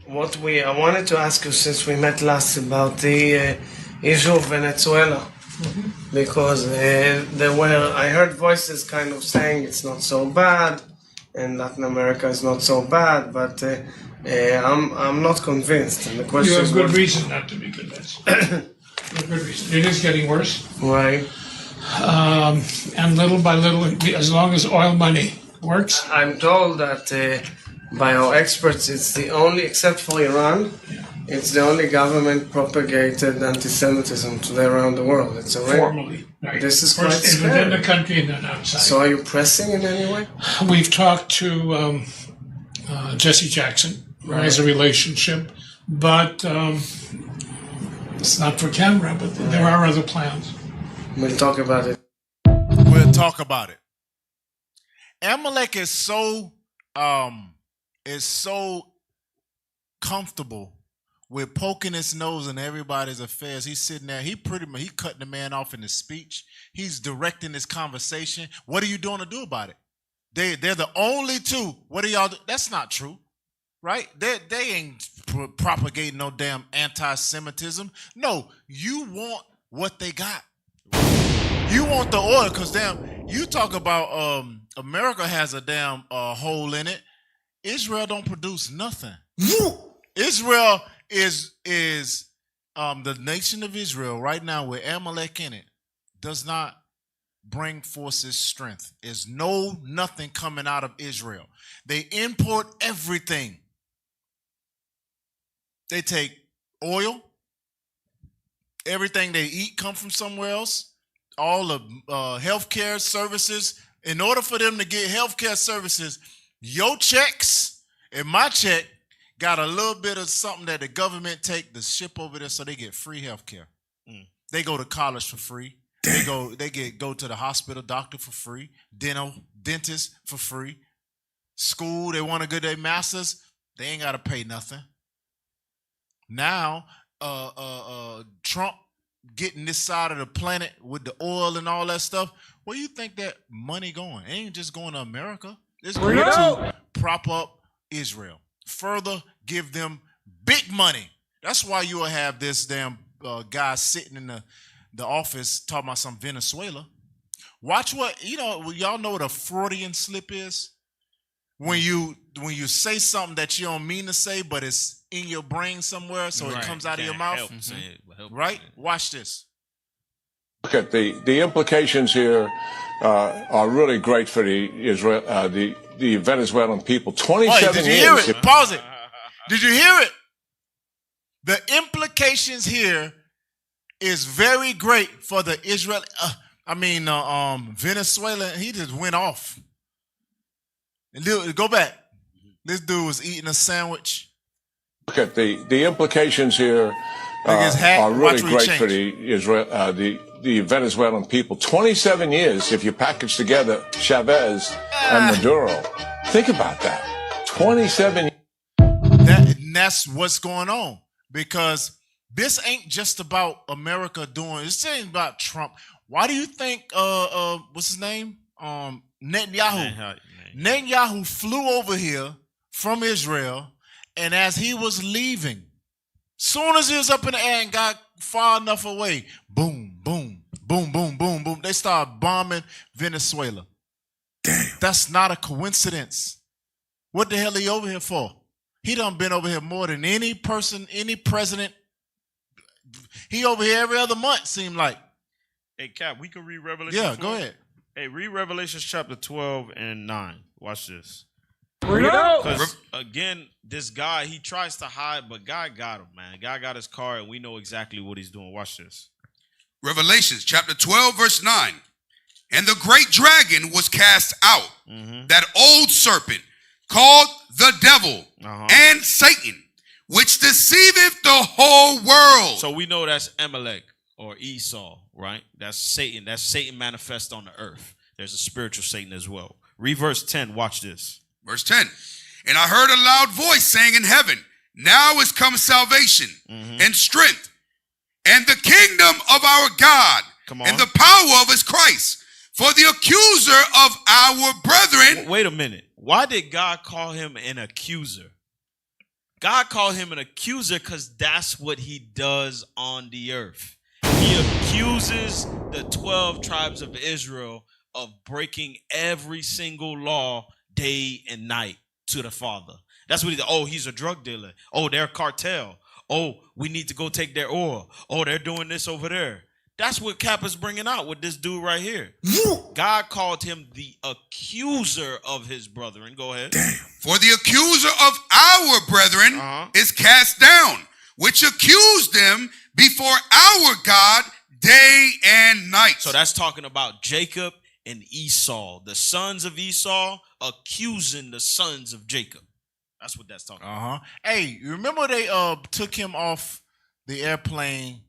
am I wanted to ask you since we met last about the issue of Venezuela, because I heard voices kind of saying it's not so bad, and Latin America is not so bad, but I'm not convinced. And the question you have good reason not to be convinced. Good reason. It is getting worse. Right. And little by little, as long as oil money works. I'm told that by our experts, it's the only, except for Iran, it's the only government propagated anti-Semitism today around the world. It's a formally. Right. This is first quite scary. within the country and then outside. So are you pressing in any way? We've talked to Jesse Jackson, who has a relationship, but it's not for camera, but there are other plans. We'll talk about it. We'll talk about it. Amalek is so comfortable with poking his nose in everybody's affairs. He's sitting there. He cutting the man off in his speech. He's directing his conversation. What are you doing to do about it? They're the only two. What are y'all do? That's not true, right? They ain't propagating no damn anti-Semitism. No, you want what they got. You want the oil, because damn, you talk about America has a damn hole in it. Israel don't produce nothing. Israel is the nation of Israel right now with Amalek in it does not bring forth its strength. There's nothing coming out of Israel. They import everything. They take oil. Everything they eat come from somewhere else. All the healthcare services. In order for them to get healthcare services, your checks and my check got a little bit of something that the government take to ship over there so they get free healthcare. They go to college for free. They go to the hospital, doctor for free, dentist for free. School, they want to get their masters, they ain't got to pay nothing. Now, Trump getting this side of the planet with the oil and all that stuff, where you think that money going? It ain't just going to America. It's going to prop up Israel. Further, give them big money. That's why you will have this damn guy sitting in the office talking about some Venezuela. Watch what, y'all know what a Freudian slip is? When you say something that you don't mean to say, but it's in your brain somewhere, so it comes out of your mouth. Right? Watch this. Look at the implications here are really great for the Venezuelan people. 27 did you years. hear it? Pause it. Did you hear it? The implications here is very great for the Venezuela. He just went off. And go back. This dude was eating a sandwich. Look at the implications here are really great for the Venezuelan people. 27 years if you package together Chavez and Maduro. Think about that. 27 years. That's what's going on, because this ain't just about America doing. This ain't about Trump. Why do you think what's his name? Netanyahu. Netanyahu flew over here from Israel, and as he was leaving, soon as he was up in the air and got far enough away, boom, boom, boom, boom, boom, boom, they started bombing Venezuela. Damn. That's not a coincidence. What the hell are he over here for? He done been over here more than any person, any president. He over here every other month, seemed like. Hey, Cap, we can read Revelation 12? Go ahead. Hey, read Revelation chapter 12 and 9. Watch this. Because again, this guy, he tries to hide, but God got him, man. God got his car, and we know exactly what he's doing. Watch this. Revelations chapter 12, verse 9. And the great dragon was cast out, that old serpent, called the devil and Satan, which deceiveth the whole world. So we know that's Amalek or Esau, right? That's Satan. That's Satan manifest on the earth. There's a spiritual Satan as well. Read verse 10. Watch this. Verse 10. And I heard a loud voice saying in heaven, now is come salvation and strength and the kingdom of our God and the power of his Christ. For the accuser of our brethren. Wait a minute. Why did God call him an accuser? God called him an accuser because that's what he does on the earth. He accuses the 12 tribes of Israel of breaking every single law day and night to the Father. That's what he's a drug dealer. Oh, they're a cartel. Oh, we need to go take their oil. Oh, they're doing this over there. That's what Cap is bringing out with this dude right here. God called him the accuser of his brethren. Go ahead. Damn. For the accuser of our brethren is cast down, which accused them before our God day and night. So that's talking about Jacob and Esau, the sons of Esau accusing the sons of Jacob. That's what that's talking about. Hey, you remember they took him off the airplane,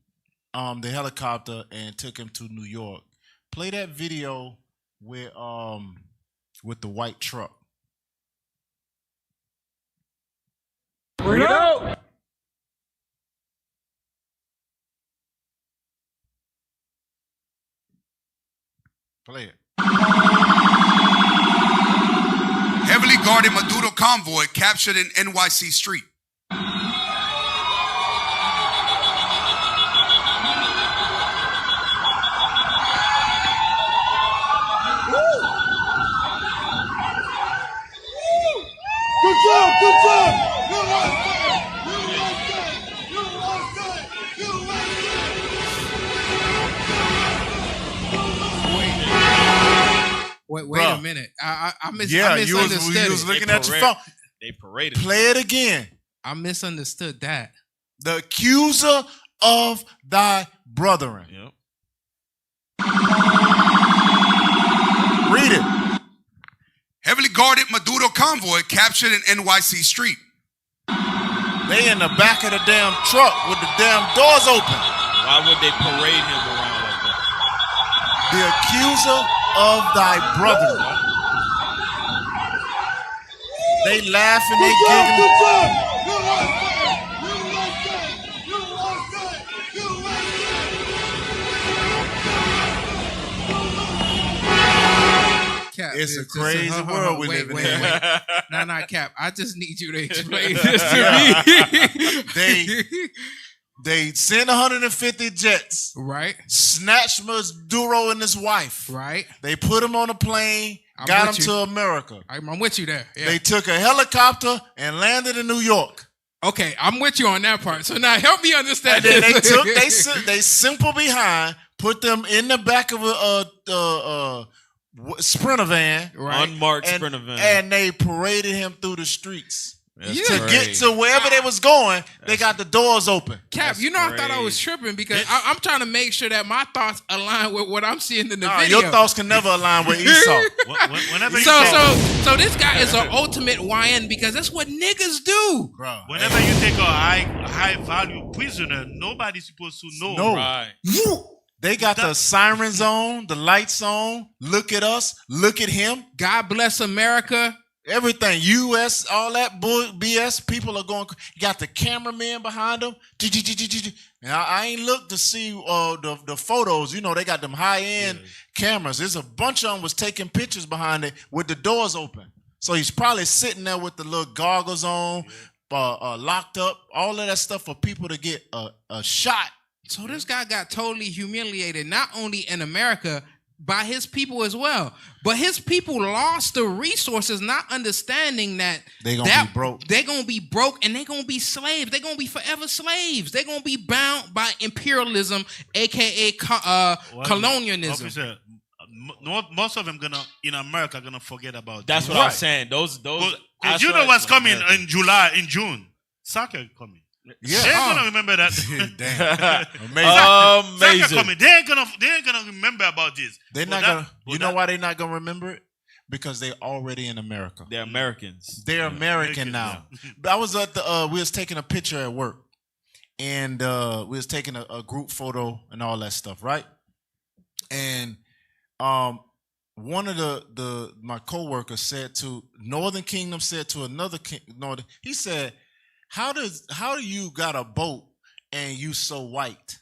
the helicopter, and took him to New York. Play that video with the white truck. Bring it out. Play it. Heavily guarded Maduro convoy captured in NYC street. Good job, good job. Wait a minute. I Yeah, misunderstood. you was looking at your phone. They paraded. Play it again. I misunderstood that. The accuser of thy brethren. Yep. Read it. Heavily guarded Maduro convoy captured in NYC street. They in the back of the damn truck with the damn doors open. Why would they parade him around like that? The accuser of thy brethren. They laugh and they Cap, it's a crazy world we live in. Nah, Cap. I just need you to explain this to me. They sent 150 jets. Right. Snatched Maduro and his wife. Right. They put him on a plane, got him to America. I'm with you there. Yeah. They took a helicopter and landed in New York. Okay, I'm with you on that part. So now help me understand. And then they simple behind, put them in the back of a Sprinter van, right? Unmarked Sprinter van, and they paraded him through the streets. That's to get to wherever they was going. They got the doors open. Cap, you know, I thought I was tripping because I'm trying to make sure that my thoughts align with what I'm seeing in the video. Your thoughts can never align with Esau. So this guy is an ultimate YN because that's what niggas do. Bro, whenever you take a high value prisoner, nobody's supposed to know. No. Right. They got the sirens on, the lights on. Look at us. Look at him. God bless America. Everything, U.S., all that BS. People are going. You got the cameraman behind them. Now, I ain't looked to see the photos. You know, they got them high-end cameras. There's a bunch of them was taking pictures behind it with the doors open. So he's probably sitting there with the little goggles on, locked up. All of that stuff for people to get a shot. So this guy got totally humiliated, not only in America, by his people as well. But his people lost the resources, not understanding that they're going to be broke. They're going to be broke and they're going to be slaves. They're going to be forever slaves. They're going to be bound by imperialism, a.k.a. colonialism. Officer, most of them in America are gonna forget about that's this. what I'm saying. Those because you know what's coming in June. Soccer coming. Yeah, they're gonna remember that. Damn, amazing. Soccer coming. They ain't gonna remember about this. They're not gonna. You know why they're not gonna remember it? Because they're already in America. They're Americans. They're American now. I was at the. We was taking a picture at work, and we was taking a group photo and all that stuff, right? And one of my coworkers said to Northern Kingdom said to another Northern. He said, How do you got a boat and you so white?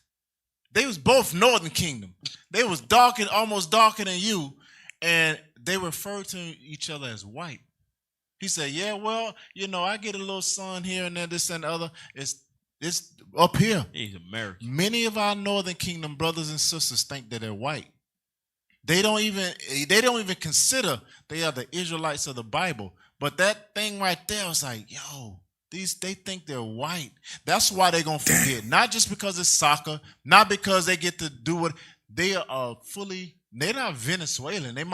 They was both Northern Kingdom. They was almost darker than you, and they referred to each other as white. He said, yeah, well, I get a little sun here and there, this and the other. It's up here. He's American. Many of our Northern Kingdom brothers and sisters think that they're white. They don't even consider they are the Israelites of the Bible. But that thing right there was like, yo, they think they're white. That's why they're gonna forget. Not just because it's soccer, not because they get to do what they are they're not Venezuelan. They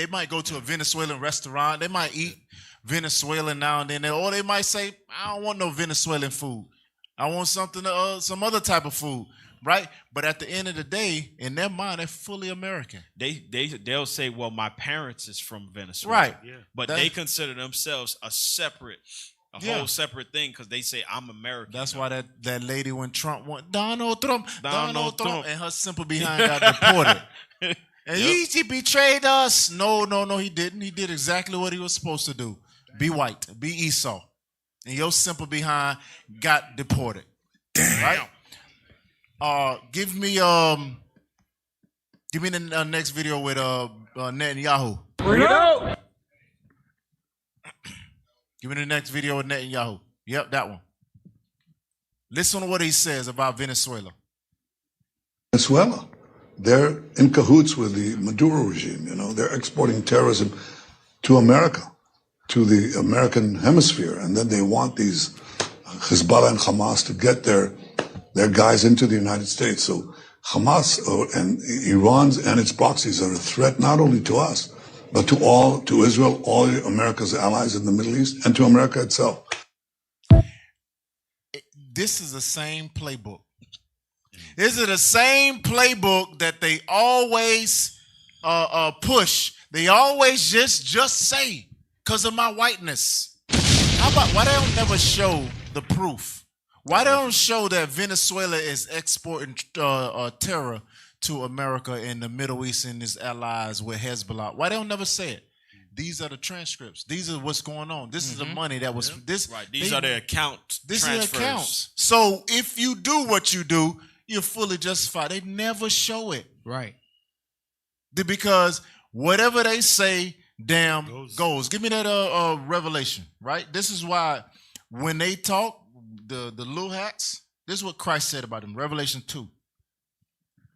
might go to a Venezuelan restaurant, they might eat Venezuelan now and then, or they might say, I don't want no Venezuelan food. I want something some other type of food. Right, but at the end of the day, in their mind, they're fully American. They'll say, "Well, my parents is from Venezuela," right? Yeah. But they consider themselves a whole separate thing because they say, "I'm American." That's why that lady when Trump went Donald Trump, and her simple behind got deported. And he betrayed us. No, he didn't. He did exactly what he was supposed to do: be white, be Esau, and your simple behind got deported. Right. Give me the next video with Netanyahu. Bring it out. Give me the next video with Netanyahu. Yep, that one. Listen to what he says about Venezuela. Venezuela, they're in cahoots with the Maduro regime. They're exporting terrorism to America, to the American hemisphere, and then they want these Hezbollah and Hamas to get their guys into the United States. So Hamas and Iran's and its proxies are a threat not only to us, but to Israel, all America's allies in the Middle East, and to America itself. This is the same playbook. This is the same playbook that they always push. They always just say, because of my whiteness. Why they don't never show the proof? Why they don't show that Venezuela is exporting terror to America and the Middle East and its allies with Hezbollah? Why they don't never say it? These are the transcripts. These are what's going on. This is the money that was this. Right. These are the accounts. This transfers. is accounts. So if you do what you do, you're fully justified. They never show it. Right. Because whatever they say, goes. Give me that revelation. Right. This is why when they talk. The little hats, this is what Christ said about them. Revelation 2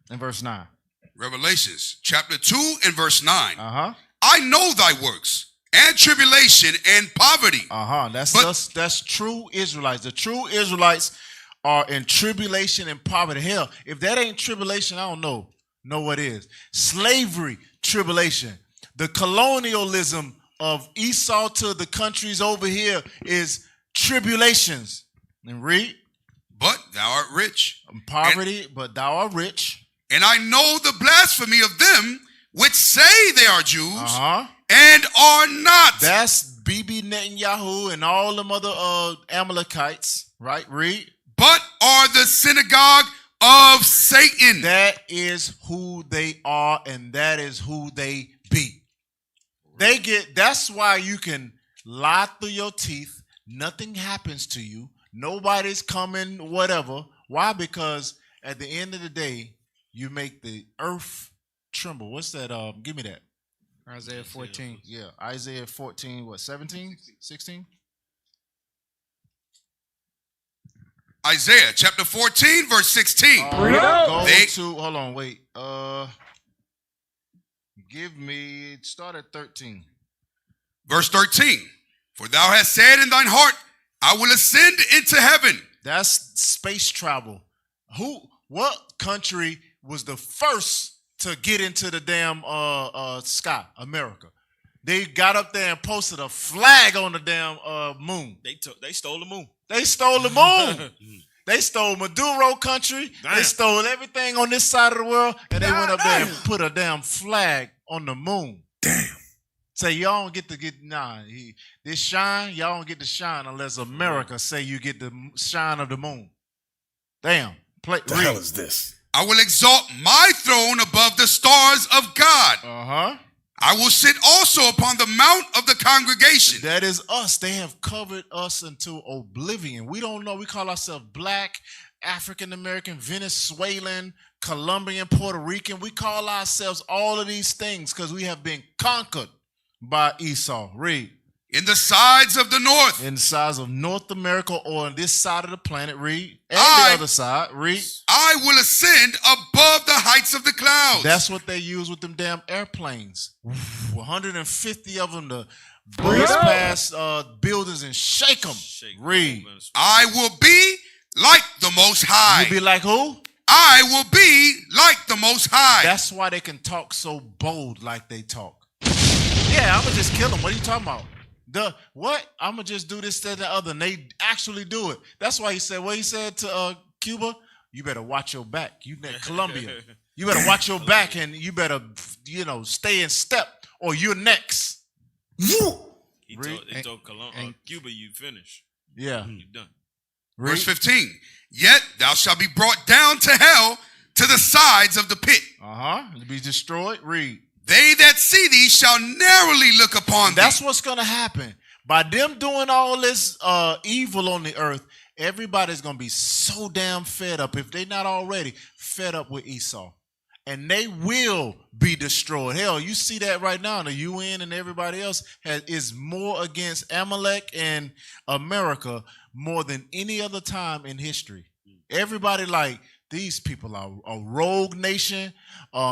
and verse 9. Revelations chapter 2 and verse 9. I know thy works and tribulation and poverty. That's true Israelites. The true Israelites are in tribulation and poverty. Hell, if that ain't tribulation, I don't know what is. Slavery, tribulation. The colonialism of Esau to the countries over here is tribulations. And read. But thou art rich. Poverty, but thou art rich. And I know the blasphemy of them which say they are Jews and are not. That's Bibi Netanyahu and all them other Amalekites, right? Read. But are the synagogue of Satan. That is who they are, and that is who they be. That's why you can lie through your teeth. Nothing happens to you. Nobody's coming, whatever. Why? Because at the end of the day, you make the earth tremble. What's that? Give me that. Isaiah 14. Yeah, Isaiah 14, what, 17? 16? Isaiah chapter 14, verse 16. Hold on, wait. Start at 13. Verse 13. For thou hast said in thine heart, I will ascend into heaven. That's space travel. What country was the first to get into the damn sky? America. They got up there and posted a flag on the damn moon. They stole the moon. They stole the moon. They stole Maduro country. Damn. They stole everything on this side of the world, and they went up there and put a damn flag on the moon. Damn. Say y'all don't get this shine. Y'all don't get the shine unless America say you get the shine of the moon. Damn. What the hell is this? I will exalt my throne above the stars of God. I will sit also upon the mount of the congregation. That is us. They have covered us into oblivion. We don't know. We call ourselves black, African American, Venezuelan, Colombian, Puerto Rican. We call ourselves all of these things because we have been conquered by Esau. Read. in the sides of the north. In the sides of North America or on this side of the planet, read. And the other side, read. I will ascend above the heights of the clouds. That's what they use with them damn airplanes. 150 of them to burst past buildings and shake them. Read. I will be like the Most High. You be like who? I will be like the Most High. That's why they can talk so bold like they talk. Yeah, I'm going to just kill them. What are you talking about? What? I'm going to just do this, that, and the other. And they actually do it. That's why he said what he said to Cuba. You better watch your back. You in Colombia. You better watch your back and you better, stay in step or you're next. He told Cuba, you finish. Yeah. You done. Verse 15. Yet thou shalt be brought down to hell, to the sides of the pit. To be destroyed. Read. They that see thee shall narrowly look upon thee. That's what's going to happen. By them doing all this evil on the earth, everybody's going to be so damn fed up, if they're not already, fed up with Esau. And they will be destroyed. Hell, you see that right now. The UN and everybody else is more against Amalek and America more than any other time in history. Everybody like, these people are a rogue nation.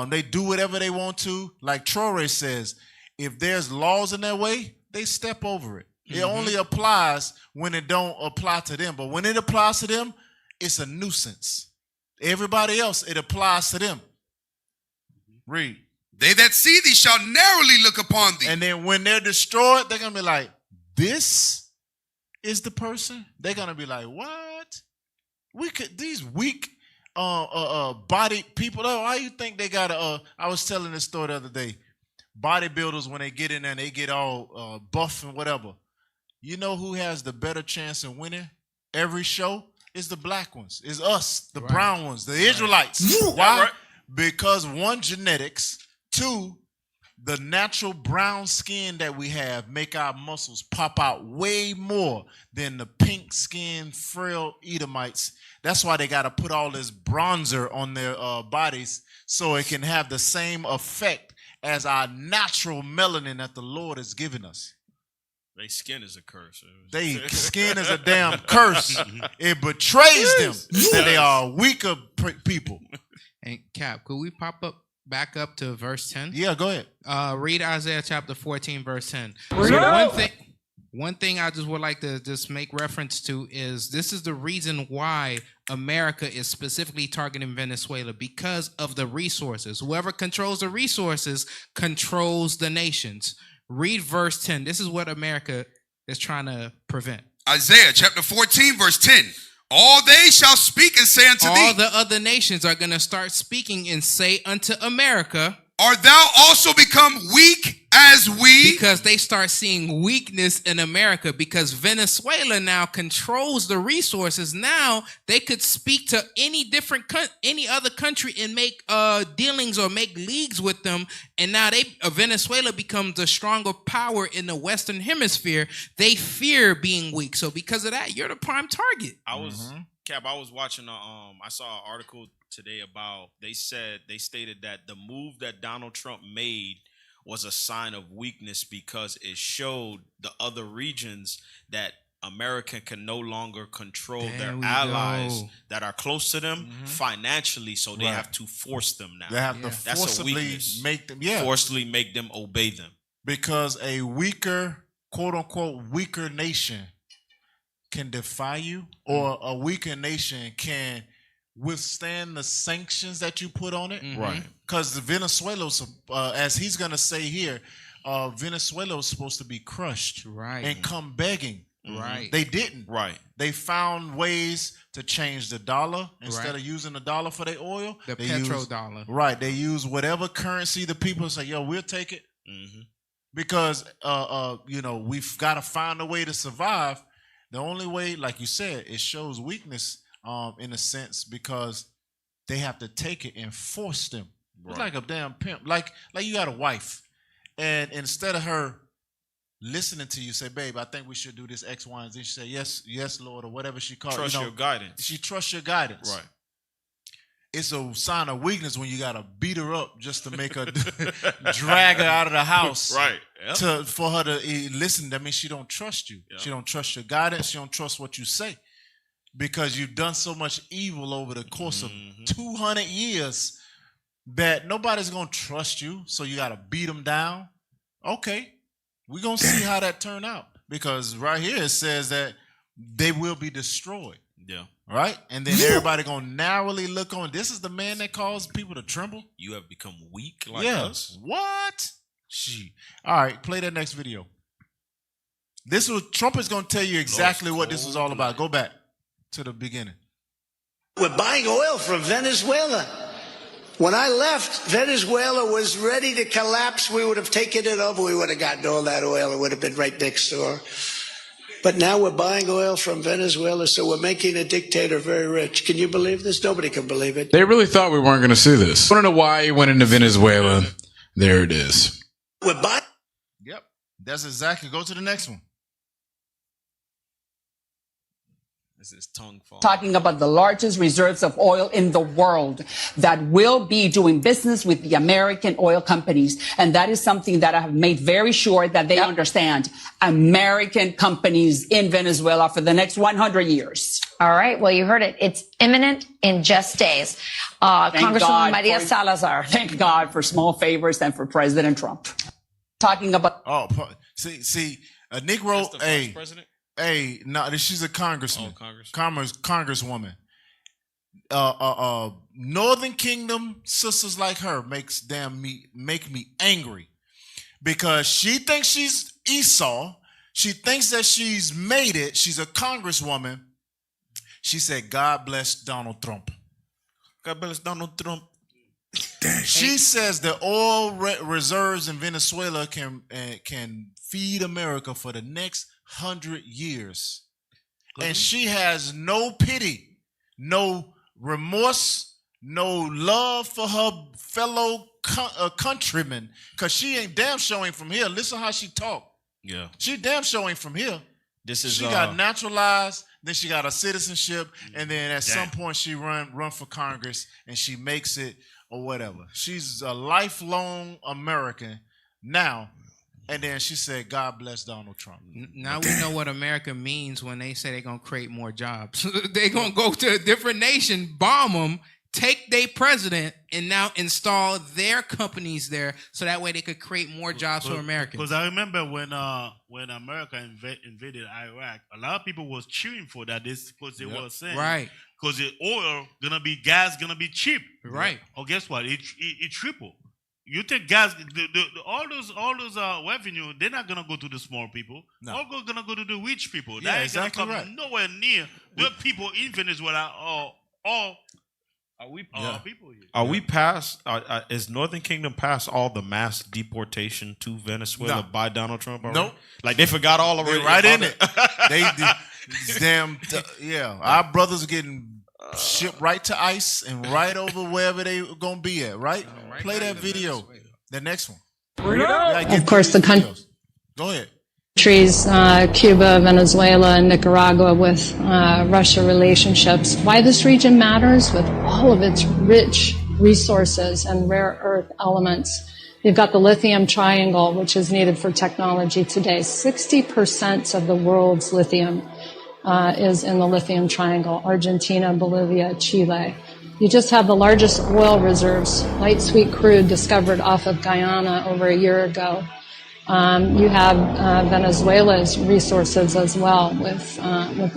They do whatever they want to. Like Traore says, if there's laws in their way, they step over it. It only applies when it don't apply to them. But when it applies to them, it's a nuisance. Everybody else, it applies to them. Read. They that see thee shall narrowly look upon thee. And then when they're destroyed, they're going to be like, this is the person? They're going to be like, what? These weak bodied people, why you think they got I was telling this story the other day. Bodybuilders, when they get in there and they get all buff and whatever, you know who has the better chance of winning every show? It's the black ones. It's us, the brown ones, the Israelites. Why? Because one, genetics. Two, the natural brown skin that we have make our muscles pop out way more than the pink skin, frail Edomites. That's why they got to put all this bronzer on their bodies so it can have the same effect as our natural melanin that the Lord has given us. Their skin is a curse. Their skin is a damn curse. It betrays them that they are weaker people. And Cap, could we back up to verse 10? Yeah, go ahead. Read Isaiah chapter 14, verse 10. So one thing I just would like to just make reference to is this is the reason why America is specifically targeting Venezuela, because of the resources. Whoever controls the resources controls the nations. Read verse 10. This is what America is trying to prevent. Isaiah chapter 14, verse 10. All they shall speak and say unto thee. All the other nations are going to start speaking and say unto America, art thou also become weak as we? Because they start seeing weakness in America, because Venezuela now controls the resources. Now they could speak to any other country and make dealings or make leagues with them. And now Venezuela becomes a stronger power in the Western Hemisphere. They fear being weak. So because of that, you're the prime target. I was watching I saw an article today about, they stated that the move that Donald Trump made was a sign of weakness, because it showed the other regions that America can no longer control their allies that are close to them financially, so they have to force them now. They have to forcibly make them, forcibly make them obey them. Because a weaker, quote unquote, weaker nation can defy you, or a weaker nation can withstand the sanctions that you put on it. Right. Because Venezuela's, as he's going to say here, Venezuela was supposed to be crushed and come begging. Right. They didn't. Right. They found ways to change the dollar. Instead of using the dollar for their oil, the petrodollar. Right. They use whatever currency the people say, yo, we'll take it. Because, we've got to find a way to survive. The only way, like you said, it shows weakness in a sense, because they have to take it and force them. It's like a damn pimp. Like you got a wife, and instead of her listening to you, say, babe, I think we should do this X, Y, and Z. She say, yes, Lord, or whatever she called. Trust your guidance. She trusts your guidance. Right. it's a sign of weakness when you gotta beat her up just to make her drag her out of the house. Right. Yep. For her to listen. That means she don't trust you. Yep. She don't trust your guidance. She don't trust what you say. Because you've done so much evil over the course of 200 years that nobody's going to trust you. So you got to beat them down. Okay. We're going to see how that turn out. Because right here it says that they will be destroyed. Yeah. Right? And then everybody going to narrowly look on. This is the man that caused people to tremble? You have become weak like us? What? She. All right. Play that next video. Trump is going to tell you exactly what this was all about. Go back to the beginning. We're buying oil from Venezuela. When I left, Venezuela was ready to collapse. We would have taken it over. We would have gotten all that oil. It would have been right next door. But now we're buying oil from Venezuela, so we're making a dictator very rich. Can you believe this? Nobody can believe it. They really thought we weren't going to see this. I don't know why he went into Venezuela. There it is. We're buying. Yep. That's exactly. Go to the next one. This is tongue fall. Talking about the largest reserves of oil in the world that will be doing business with the American oil companies. And that is something that I have made very sure that they understand. American companies in Venezuela for the next 100 years. All right. Well, you heard it. It's imminent in just days. Congresswoman Maria Salazar. Thank God for small favors and for President Trump. Talking about. Oh, see, a Negro, Vice President? Hey, no, she's a congressman. Congresswoman. Northern Kingdom sisters like her make me angry because she thinks she's Esau. She thinks that she's made it. She's a congresswoman. She said, "God bless Donald Trump." God bless Donald Trump. She says the oil reserves in Venezuela can feed America for the next 100 years. And she has no pity, no remorse, no love for her fellow countrymen, because she ain't damn showing from here. Listen how she talk. Yeah. She damn showing from here. She got naturalized, then she got a citizenship, and then at some point she run for Congress and she makes it or whatever. She's a lifelong American now. And then she said, "God bless Donald Trump." Now we know what America means when they say they're going to create more jobs. They're going to go to a different nation, bomb them, take their president, and now install their companies there so that way they could create more jobs for Americans. Because I remember when America invaded Iraq, a lot of people was cheering for that because they were saying, right, because the oil gas gonna be cheap, right? Or guess what? It tripled. You think gas, all those revenue, they're not gonna go to the small people. No. All gonna go to the rich people. Yeah, that ain't exactly gonna come nowhere near the people in Venezuela or people here. Are we past? Is Northern Kingdom past all the mass deportation to Venezuela by Donald Trump? Already? Nope. Like they forgot all already. They're right in it. Our brothers are getting shipped right to ICE and right over wherever they gonna be at. Right? Play that video. The next one. Of course, the countries. Go ahead. Cuba, Venezuela, and Nicaragua with Russia relationships. Why this region matters with all of its rich resources and rare earth elements. You've got the lithium triangle, which is needed for technology today. 60% of the world's lithium is in the lithium triangle, Argentina, Bolivia, Chile. You just have the largest oil reserves, light sweet crude discovered off of Guyana over a year ago. You have Venezuela's resources as well with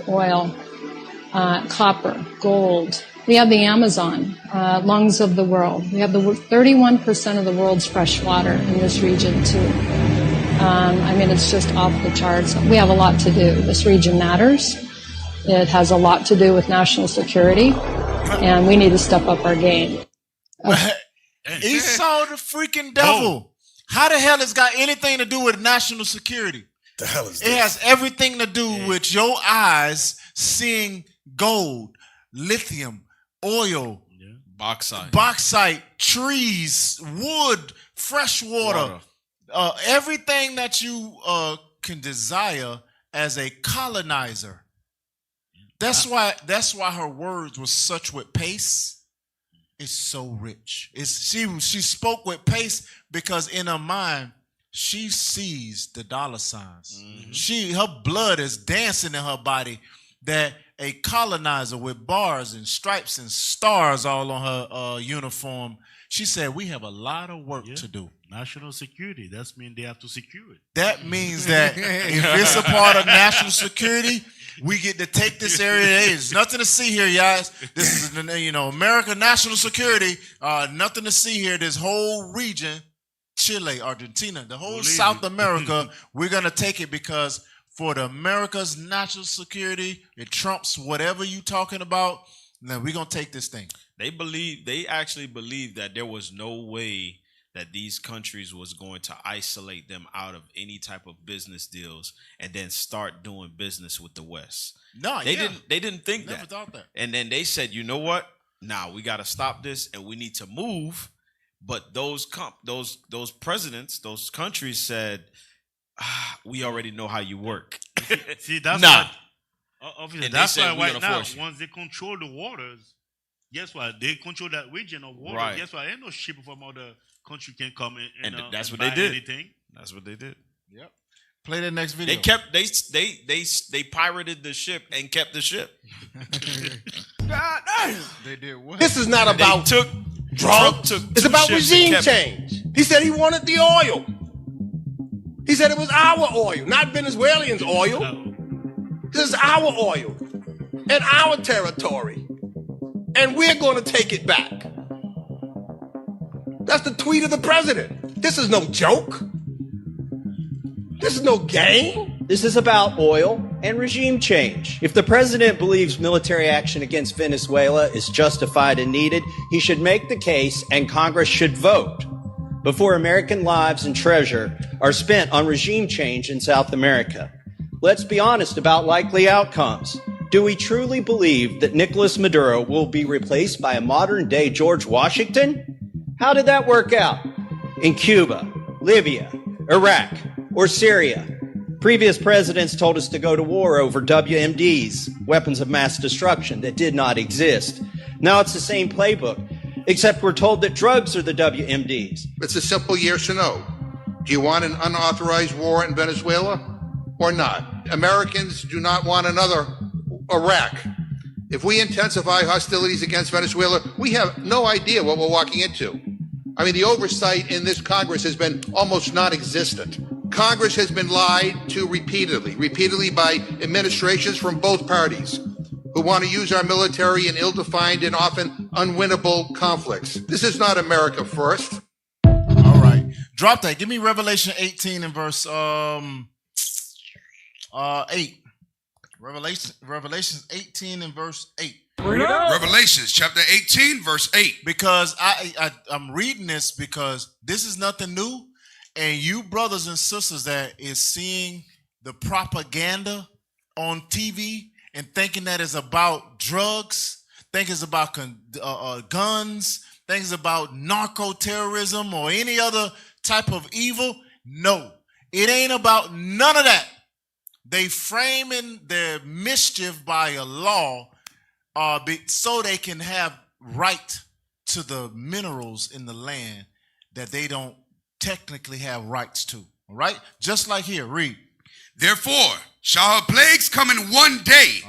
oil, copper, gold. We have the Amazon, lungs of the world. We have the 31% of the world's fresh water in this region too. It's just off the charts. We have a lot to do. This region matters. It has a lot to do with national security, and we need to step up our game. Esau the freaking devil. How the hell has got anything to do with national security? The hell is it has everything to do with your eyes seeing gold, lithium, oil, bauxite, trees, wood, fresh water. Everything that you can desire as a colonizer. That's why her words were such with pace. is so rich. She spoke with pace because in her mind, she sees the dollar signs. Her blood is dancing in her body that a colonizer with bars and stripes and stars all on her uniform. She said, we have a lot of work to do. National security. That means they have to secure it. That means that if it's a part of national security, we get to take this area. Hey, there's nothing to see here, guys. This is, America national security. Nothing to see here. This whole region, Chile, Argentina, the whole South America, we're going to take it because for the America's national security, it trumps whatever you talking about. Now we're going to take this thing. They actually believe that there was no way that these countries was going to isolate them out of any type of business deals and then start doing business with the West. No, they didn't think Never thought that. And then they said, you know what? Now we got to stop this and we need to move. But those presidents, those countries said, we already know how you work. See, that's nah. Obviously, that's why right now, once they control the waters, guess what? They control that region of water. Right. Guess what? Ain't no ship from other country can come in and that's and what they did. Anything. That's what they did. Yep. Play the next video. They pirated the ship and kept the ship. God damn. They did what? This is not about drugs. It's about regime change. He said he wanted the oil. He said it was our oil, not Venezuelans' oil. This is our oil and our territory. And we're going to take it back. That's the tweet of the president. This is no joke. This is no game. This is about oil and regime change. If the president believes military action against Venezuela is justified and needed, he should make the case and Congress should vote before American lives and treasure are spent on regime change in South America. Let's be honest about likely outcomes. Do we truly believe that Nicolas Maduro will be replaced by a modern-day George Washington? How did that work out? In Cuba, Libya, Iraq, or Syria? Previous presidents told us to go to war over WMDs, weapons of mass destruction, that did not exist. Now it's the same playbook, except we're told that drugs are the WMDs. It's a simple yes or no. Do you want an unauthorized war in Venezuela or not? Americans do not want another Iraq. If we intensify hostilities against Venezuela, we have no idea what we're walking into. I mean, the oversight in this Congress has been almost non-existent. Congress has been lied to repeatedly by administrations from both parties who want to use our military in ill-defined and often unwinnable conflicts. This is not America first. All right. Drop that. Give me Revelation 18 and verse 8. Revelation 18 and verse 8. Revelations chapter 18, verse 8. Because I'm reading this because this is nothing new. And you brothers and sisters that is seeing the propaganda on TV and thinking that it's about drugs, think it's about guns, think it's about narco-terrorism or any other type of evil. No, it ain't about none of that. They framing their mischief by a law so they can have right to the minerals in the land that they don't technically have rights to. All right? Just like here, read. Therefore shall her plagues come in one day,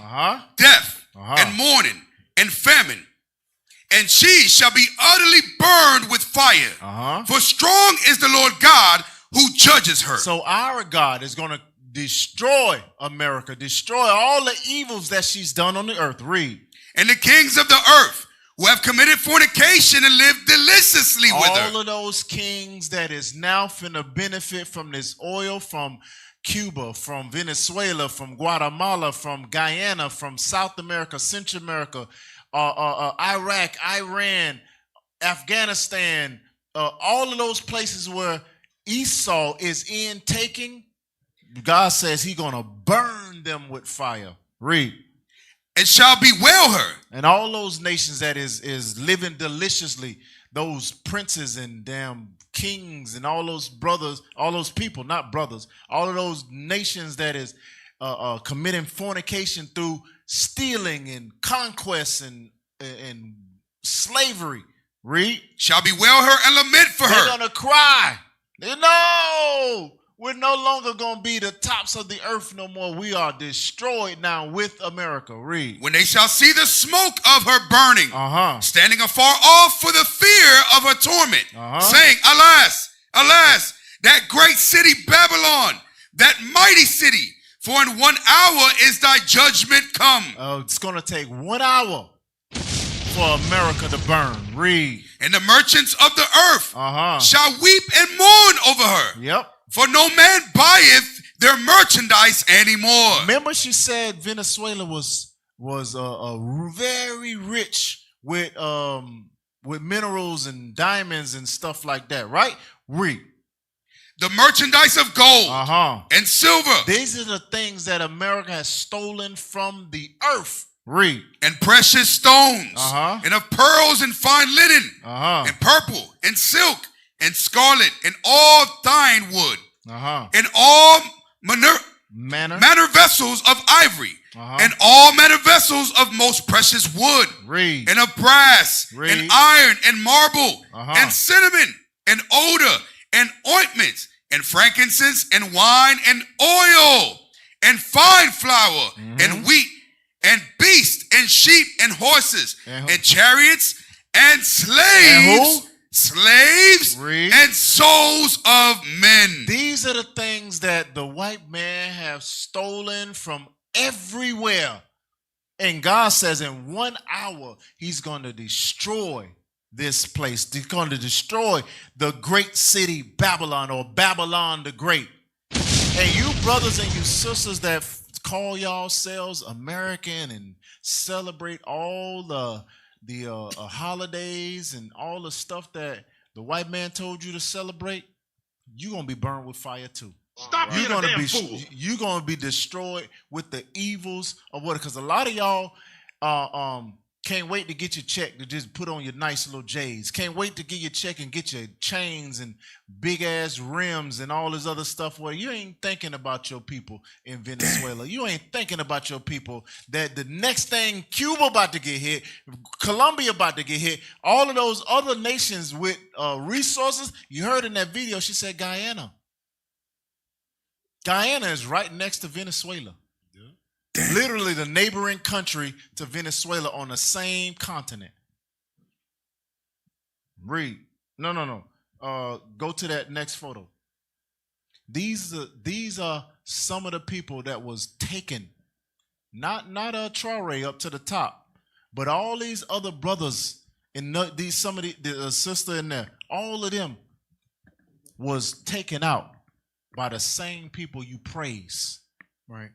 death and mourning and famine, and she shall be utterly burned with fire. For strong is the Lord God who judges her. So our God is going to destroy America, destroy all the evils that she's done on the earth. Read. And the kings of the earth who have committed fornication and lived deliciously with her. All of those kings that is now finna benefit from this oil from Cuba, from Venezuela, from Guatemala, from Guyana, from South America, Central America, Iraq, Iran, Afghanistan, all of those places where Esau is in taking, God says he's going to burn them with fire. Read. And shall bewail her. And all those nations that is living deliciously, those princes and damn kings and all those brothers, all those people, not brothers, all of those nations that is committing fornication through stealing and conquest and slavery. Read. Shall bewail her and lament for her. They're going to cry. No, we're no longer going to be the tops of the earth no more. We are destroyed now with America. Read. When they shall see the smoke of her burning, standing afar off for the fear of her torment, saying, alas, alas, that great city Babylon, that mighty city, for in 1 hour is thy judgment come. It's going to take 1 hour for America to burn. Read. And the merchants of the earth shall weep and mourn over her. Yep. For no man buyeth their merchandise anymore. Remember, she said Venezuela was very rich with minerals and diamonds and stuff like that, right? Read. The merchandise of gold and silver. These are the things that America has stolen from the earth. Read. And precious stones, and of pearls and fine linen, and purple and silk and scarlet and all fine wood, and all manner vessels of ivory, and all manner vessels of most precious wood, Read. And of brass, Read. and iron, and marble, and cinnamon, and odor, and ointments, and frankincense, and wine, and oil, and fine flour, and wheat, and beasts, and sheep, and horses, and chariots, and slaves, and souls of men. These are the things that the white man have stolen from everywhere. And God says in 1 hour, he's going to destroy this place. He's going to destroy the great city Babylon, or Babylon the Great. And you brothers and you sisters that call yourselves American and celebrate all the holidays and all the stuff that the white man told you to celebrate, you're going to be burned with fire too. Stop being a damn fool. You're going to be destroyed with the evils of what? Because a lot of y'all can't wait to get your check to just put on your nice little J's. Can't wait to get your check and get your chains and big ass rims and all this other stuff. Where you ain't thinking about your people in Venezuela. You ain't thinking about your people that the next thing Cuba about to get hit, Colombia about to get hit, all of those other nations with resources. You heard in that video, she said Guyana. Guyana is right next to Venezuela. Literally the neighboring country to Venezuela on the same continent. Read. No. Go to that next photo. These are some of the people that was taken. Not Traore up to the top, but all these other brothers and some of the sister in there. All of them was taken out by the same people you praise. Right.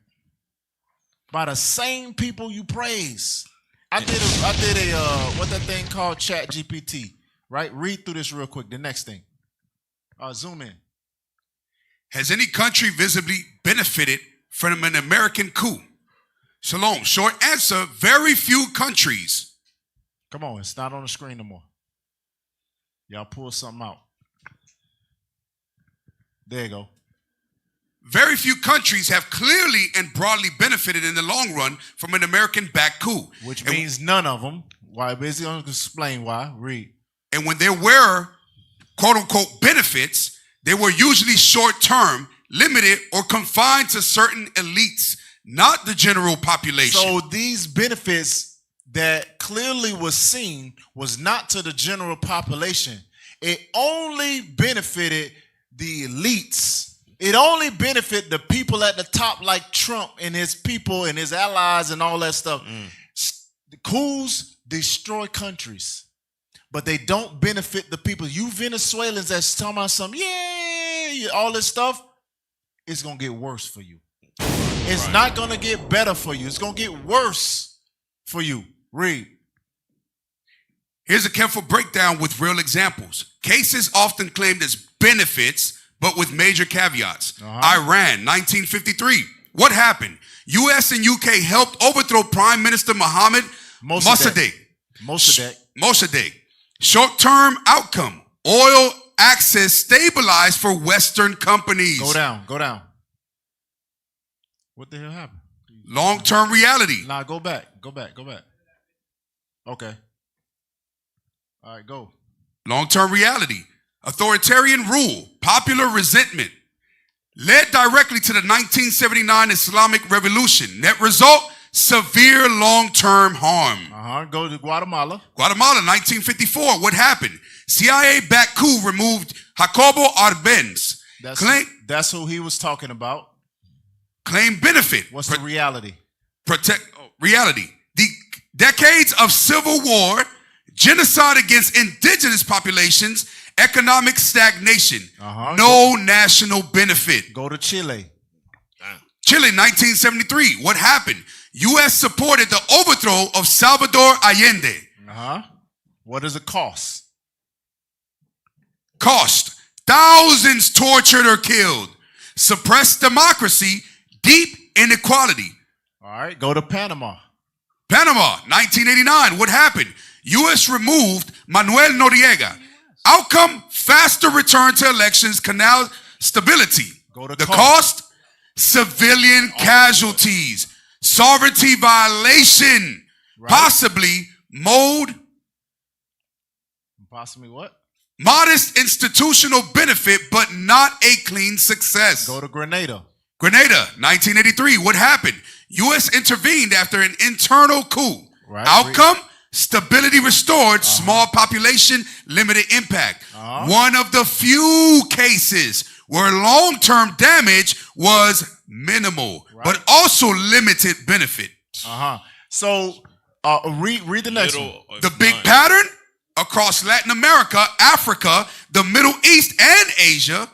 By the same people you praise. I did a what that thing called Chat GPT, right? Read through this real quick. The next thing. Zoom in. Has any country visibly benefited from an American coup? Shalom. Short answer, very few countries. Come on, it's not on the screen no more. Y'all pull something out. There you go. Very few countries have clearly and broadly benefited in the long run from an American-backed coup. Which means none of them. Why? Basically, I'm going to explain why. Read. And when there were, quote-unquote, benefits, they were usually short-term, limited, or confined to certain elites, not the general population. So these benefits that clearly was seen was not to the general population. It only benefited the elites. It only benefit the people at the top like Trump and his people and his allies and all that stuff. The coups destroy countries, but they don't benefit the people. You Venezuelans that's talking about something, all this stuff, it's going to get worse for you. It's not going to get better for you. It's going to get worse for you. Read. Here's a careful breakdown with real examples. Cases often claimed as benefits, but with major caveats. Iran, 1953. What happened? U.S. and U.K. helped overthrow Prime Minister Mohammed Mossadegh. Short-term outcome. Oil access stabilized for Western companies. Go down. What the hell happened? Long-term reality. Nah, go back. Okay. All right, go. Long-term reality. Authoritarian rule. Popular resentment. Led directly to the 1979 Islamic Revolution. Net result, severe long-term harm. Go to Guatemala. Guatemala, 1954. What happened? CIA-backed coup removed Jacobo Arbenz. That's who he was talking about. Claim benefit. What's the reality? Reality. The decades of civil war, genocide against indigenous populations, economic stagnation, no national benefit. Go to Chile. Chile, 1973. What happened? U.S. supported the overthrow of Salvador Allende. What does it cost? Cost. Thousands tortured or killed. Suppressed democracy. Deep inequality. All right, go to Panama. Panama, 1989. What happened? U.S. removed Manuel Noriega. Outcome, faster return to elections, canal stability. The cost, civilian casualties, sovereignty violation, possibly mode. Possibly what? Modest institutional benefit, but not a clean success. Go to Grenada. Grenada, 1983. What happened? U.S. intervened after an internal coup. Outcome, stability restored, small population, limited impact. One of the few cases where long-term damage was minimal, but also limited benefit. So read the next one. The big pattern across Latin America, Africa, the Middle East, and Asia.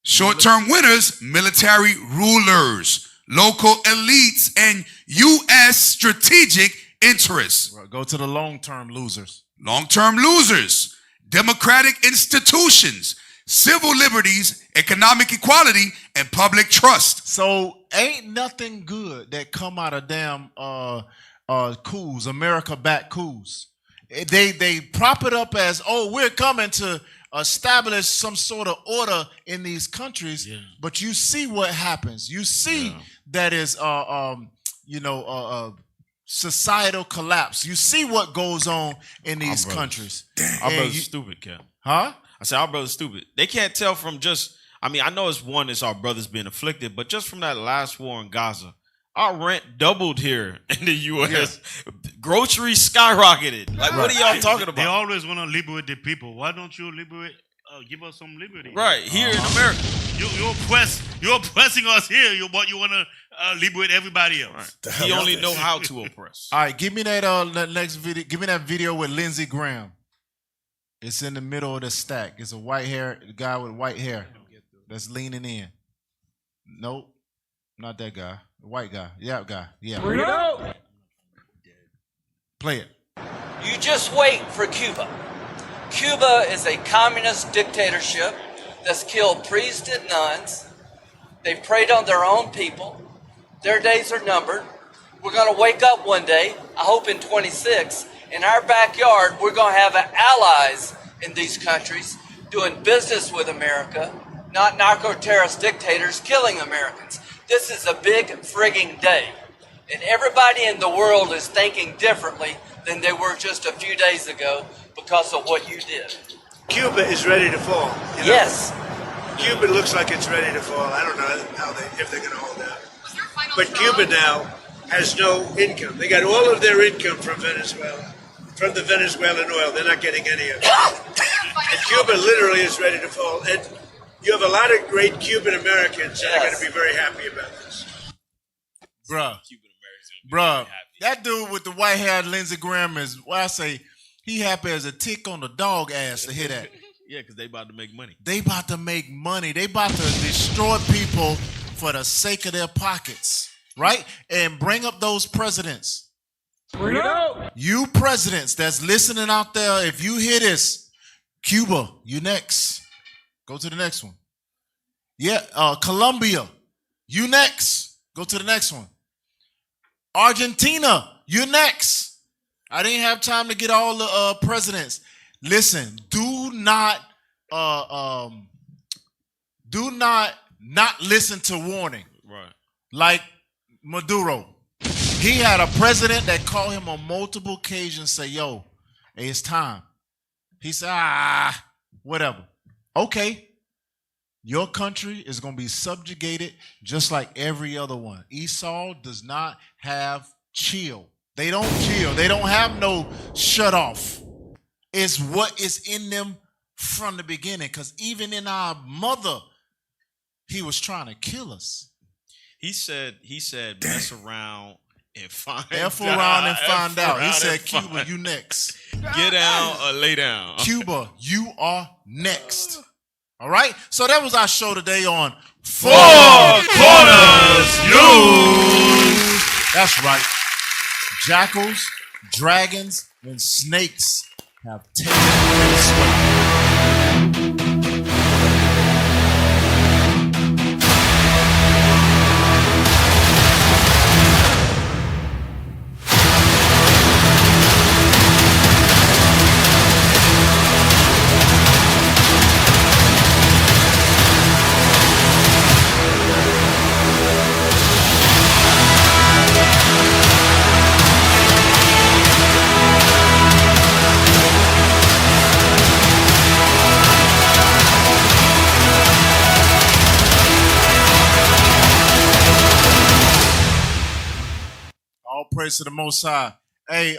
Short-term winners, military rulers, local elites, and U.S. strategic interests. Go to the long-term losers. Long-term losers, democratic institutions, civil liberties, economic equality, and public trust. So ain't nothing good that come out of damn coups, America-backed coups. They prop it up as, we're coming to establish some sort of order in these countries, but you see what happens. You see that is, societal collapse. You see what goes on in these countries. Our brother's stupid, Cap. Huh? I said our brother's stupid. They can't tell from just. I mean, I know it's our brothers being afflicted, but just from that last war in Gaza, our rent doubled here in the U.S. Groceries skyrocketed. Like, what are y'all talking about? They always want to liberate the people. Why don't you liberate? Give us some liberty. Right here in America. You're oppressing us here. But you want to liberate everybody else. Right. He only know how to oppress. All right, give me that next video. Give me that video with Lindsey Graham. It's in the middle of the stack. It's a guy with white hair that's leaning in. Nope, not that guy. The white guy. Yeah, guy. Yeah. Bring it out. Play it. You just wait for Cuba. Cuba is a communist dictatorship that's killed priests and nuns. They've preyed on their own people. Their days are numbered. We're going to wake up one day, I hope in 26, in our backyard, we're going to have allies in these countries doing business with America, not narco-terrorist dictators killing Americans. This is a big frigging day. And everybody in the world is thinking differently than they were just a few days ago because of what you did. Cuba is ready to fall. You know? Yes. Cuba looks like it's ready to fall. I don't know if they're going to hold out. But Cuba now has no income. They got all of their income from Venezuela, from the Venezuelan oil. They're not getting any of it. And Cuba literally is ready to fall. And you have a lot of great Cuban Americans that are going to be very happy about this. Bruh, that dude with the white hair, Lindsey Graham, is what I say. He happy as a tick on the dog ass to hear that. Yeah, because they about to make money. They about to make money. They about to destroy people for the sake of their pockets, right? And bring up those presidents. Bring it out. You presidents that's listening out there, if you hear this, Cuba, you next. Go to the next one. Yeah, Colombia, you next. Go to the next one. Argentina, you next. I didn't have time to get all the presidents. Listen, do not listen to warning. Right. Like Maduro. He had a president that called him on multiple occasions, say, yo, hey, it's time. He said, whatever. Okay. Your country is going to be subjugated just like every other one. Esau does not have chill. They don't chill. They don't have no shut off. It's what is in them from the beginning. Because even in our mother, he was trying to kill us. He said, mess around and find out. F around and find out. He said, Cuba, you next. Get down or lay down. Cuba, you are next. All right? So that was our show today on Four Corners News. That's right. Jackals, dragons, and snakes have taken Venezuela. Praise to the Most High. Hey,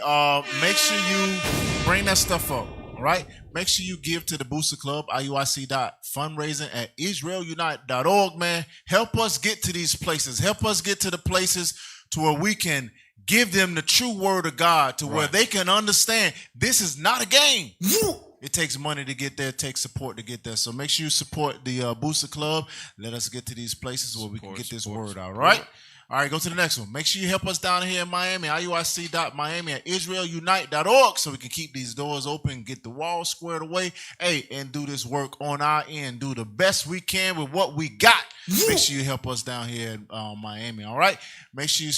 make sure you bring that stuff up. All right. Make sure you give to the Booster Club, IUIC.fundraising at IsraelUnite.org, man. Help us get to these places. Help us get to the places to where we can give them the true word of God, to where they can understand this is not a game. It takes money to get there. It takes support to get there. So make sure you support the Booster Club. Let us get to these places where we can get this word out. All right. All right, go to the next one. Make sure you help us down here in Miami, IUIC.Miami at IsraelUnite.org, so we can keep these doors open, get the walls squared away, and do this work on our end. Do the best we can with what we got. Make sure you help us down here in Miami, all right? Make sure you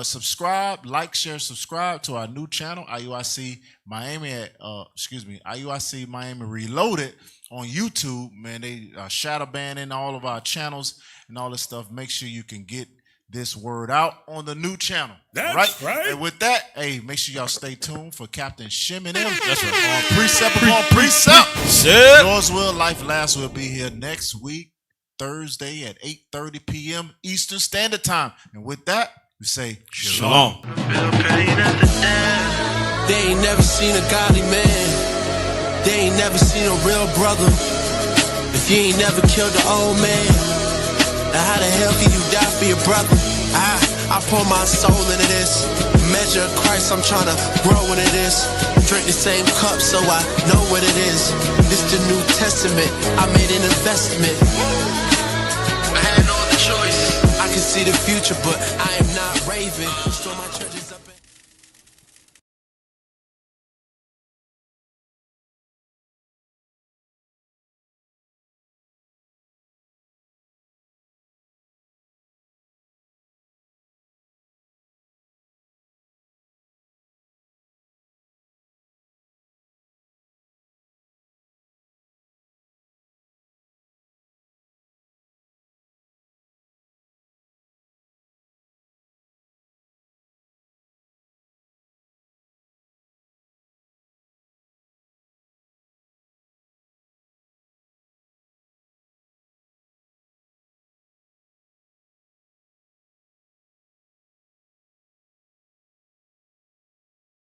subscribe, like, share, subscribe to our new channel, IUIC Miami IUIC Miami Reloaded on YouTube. Man, they shadow banning all of our channels and all this stuff. Make sure you can get this word out on the new channel. That's right. And with that, hey, make sure y'all stay tuned for Captain Shim and them. That's right. On Precept upon Precept. Yours will, Life Lasts will be here next week, Thursday at 8:30 p.m. Eastern Standard Time. And with that, we say Shalom. They ain't never seen a godly man. They ain't never seen a real brother. If you ain't never killed an old man, now how the hell can you die for your brother? I pour my soul into this. Measure of Christ, I'm trying to grow into this. Drink the same cup so I know what it is. This the New Testament, I made an investment. I had no other choice. I can see the future, but I am not raving. Stole my church.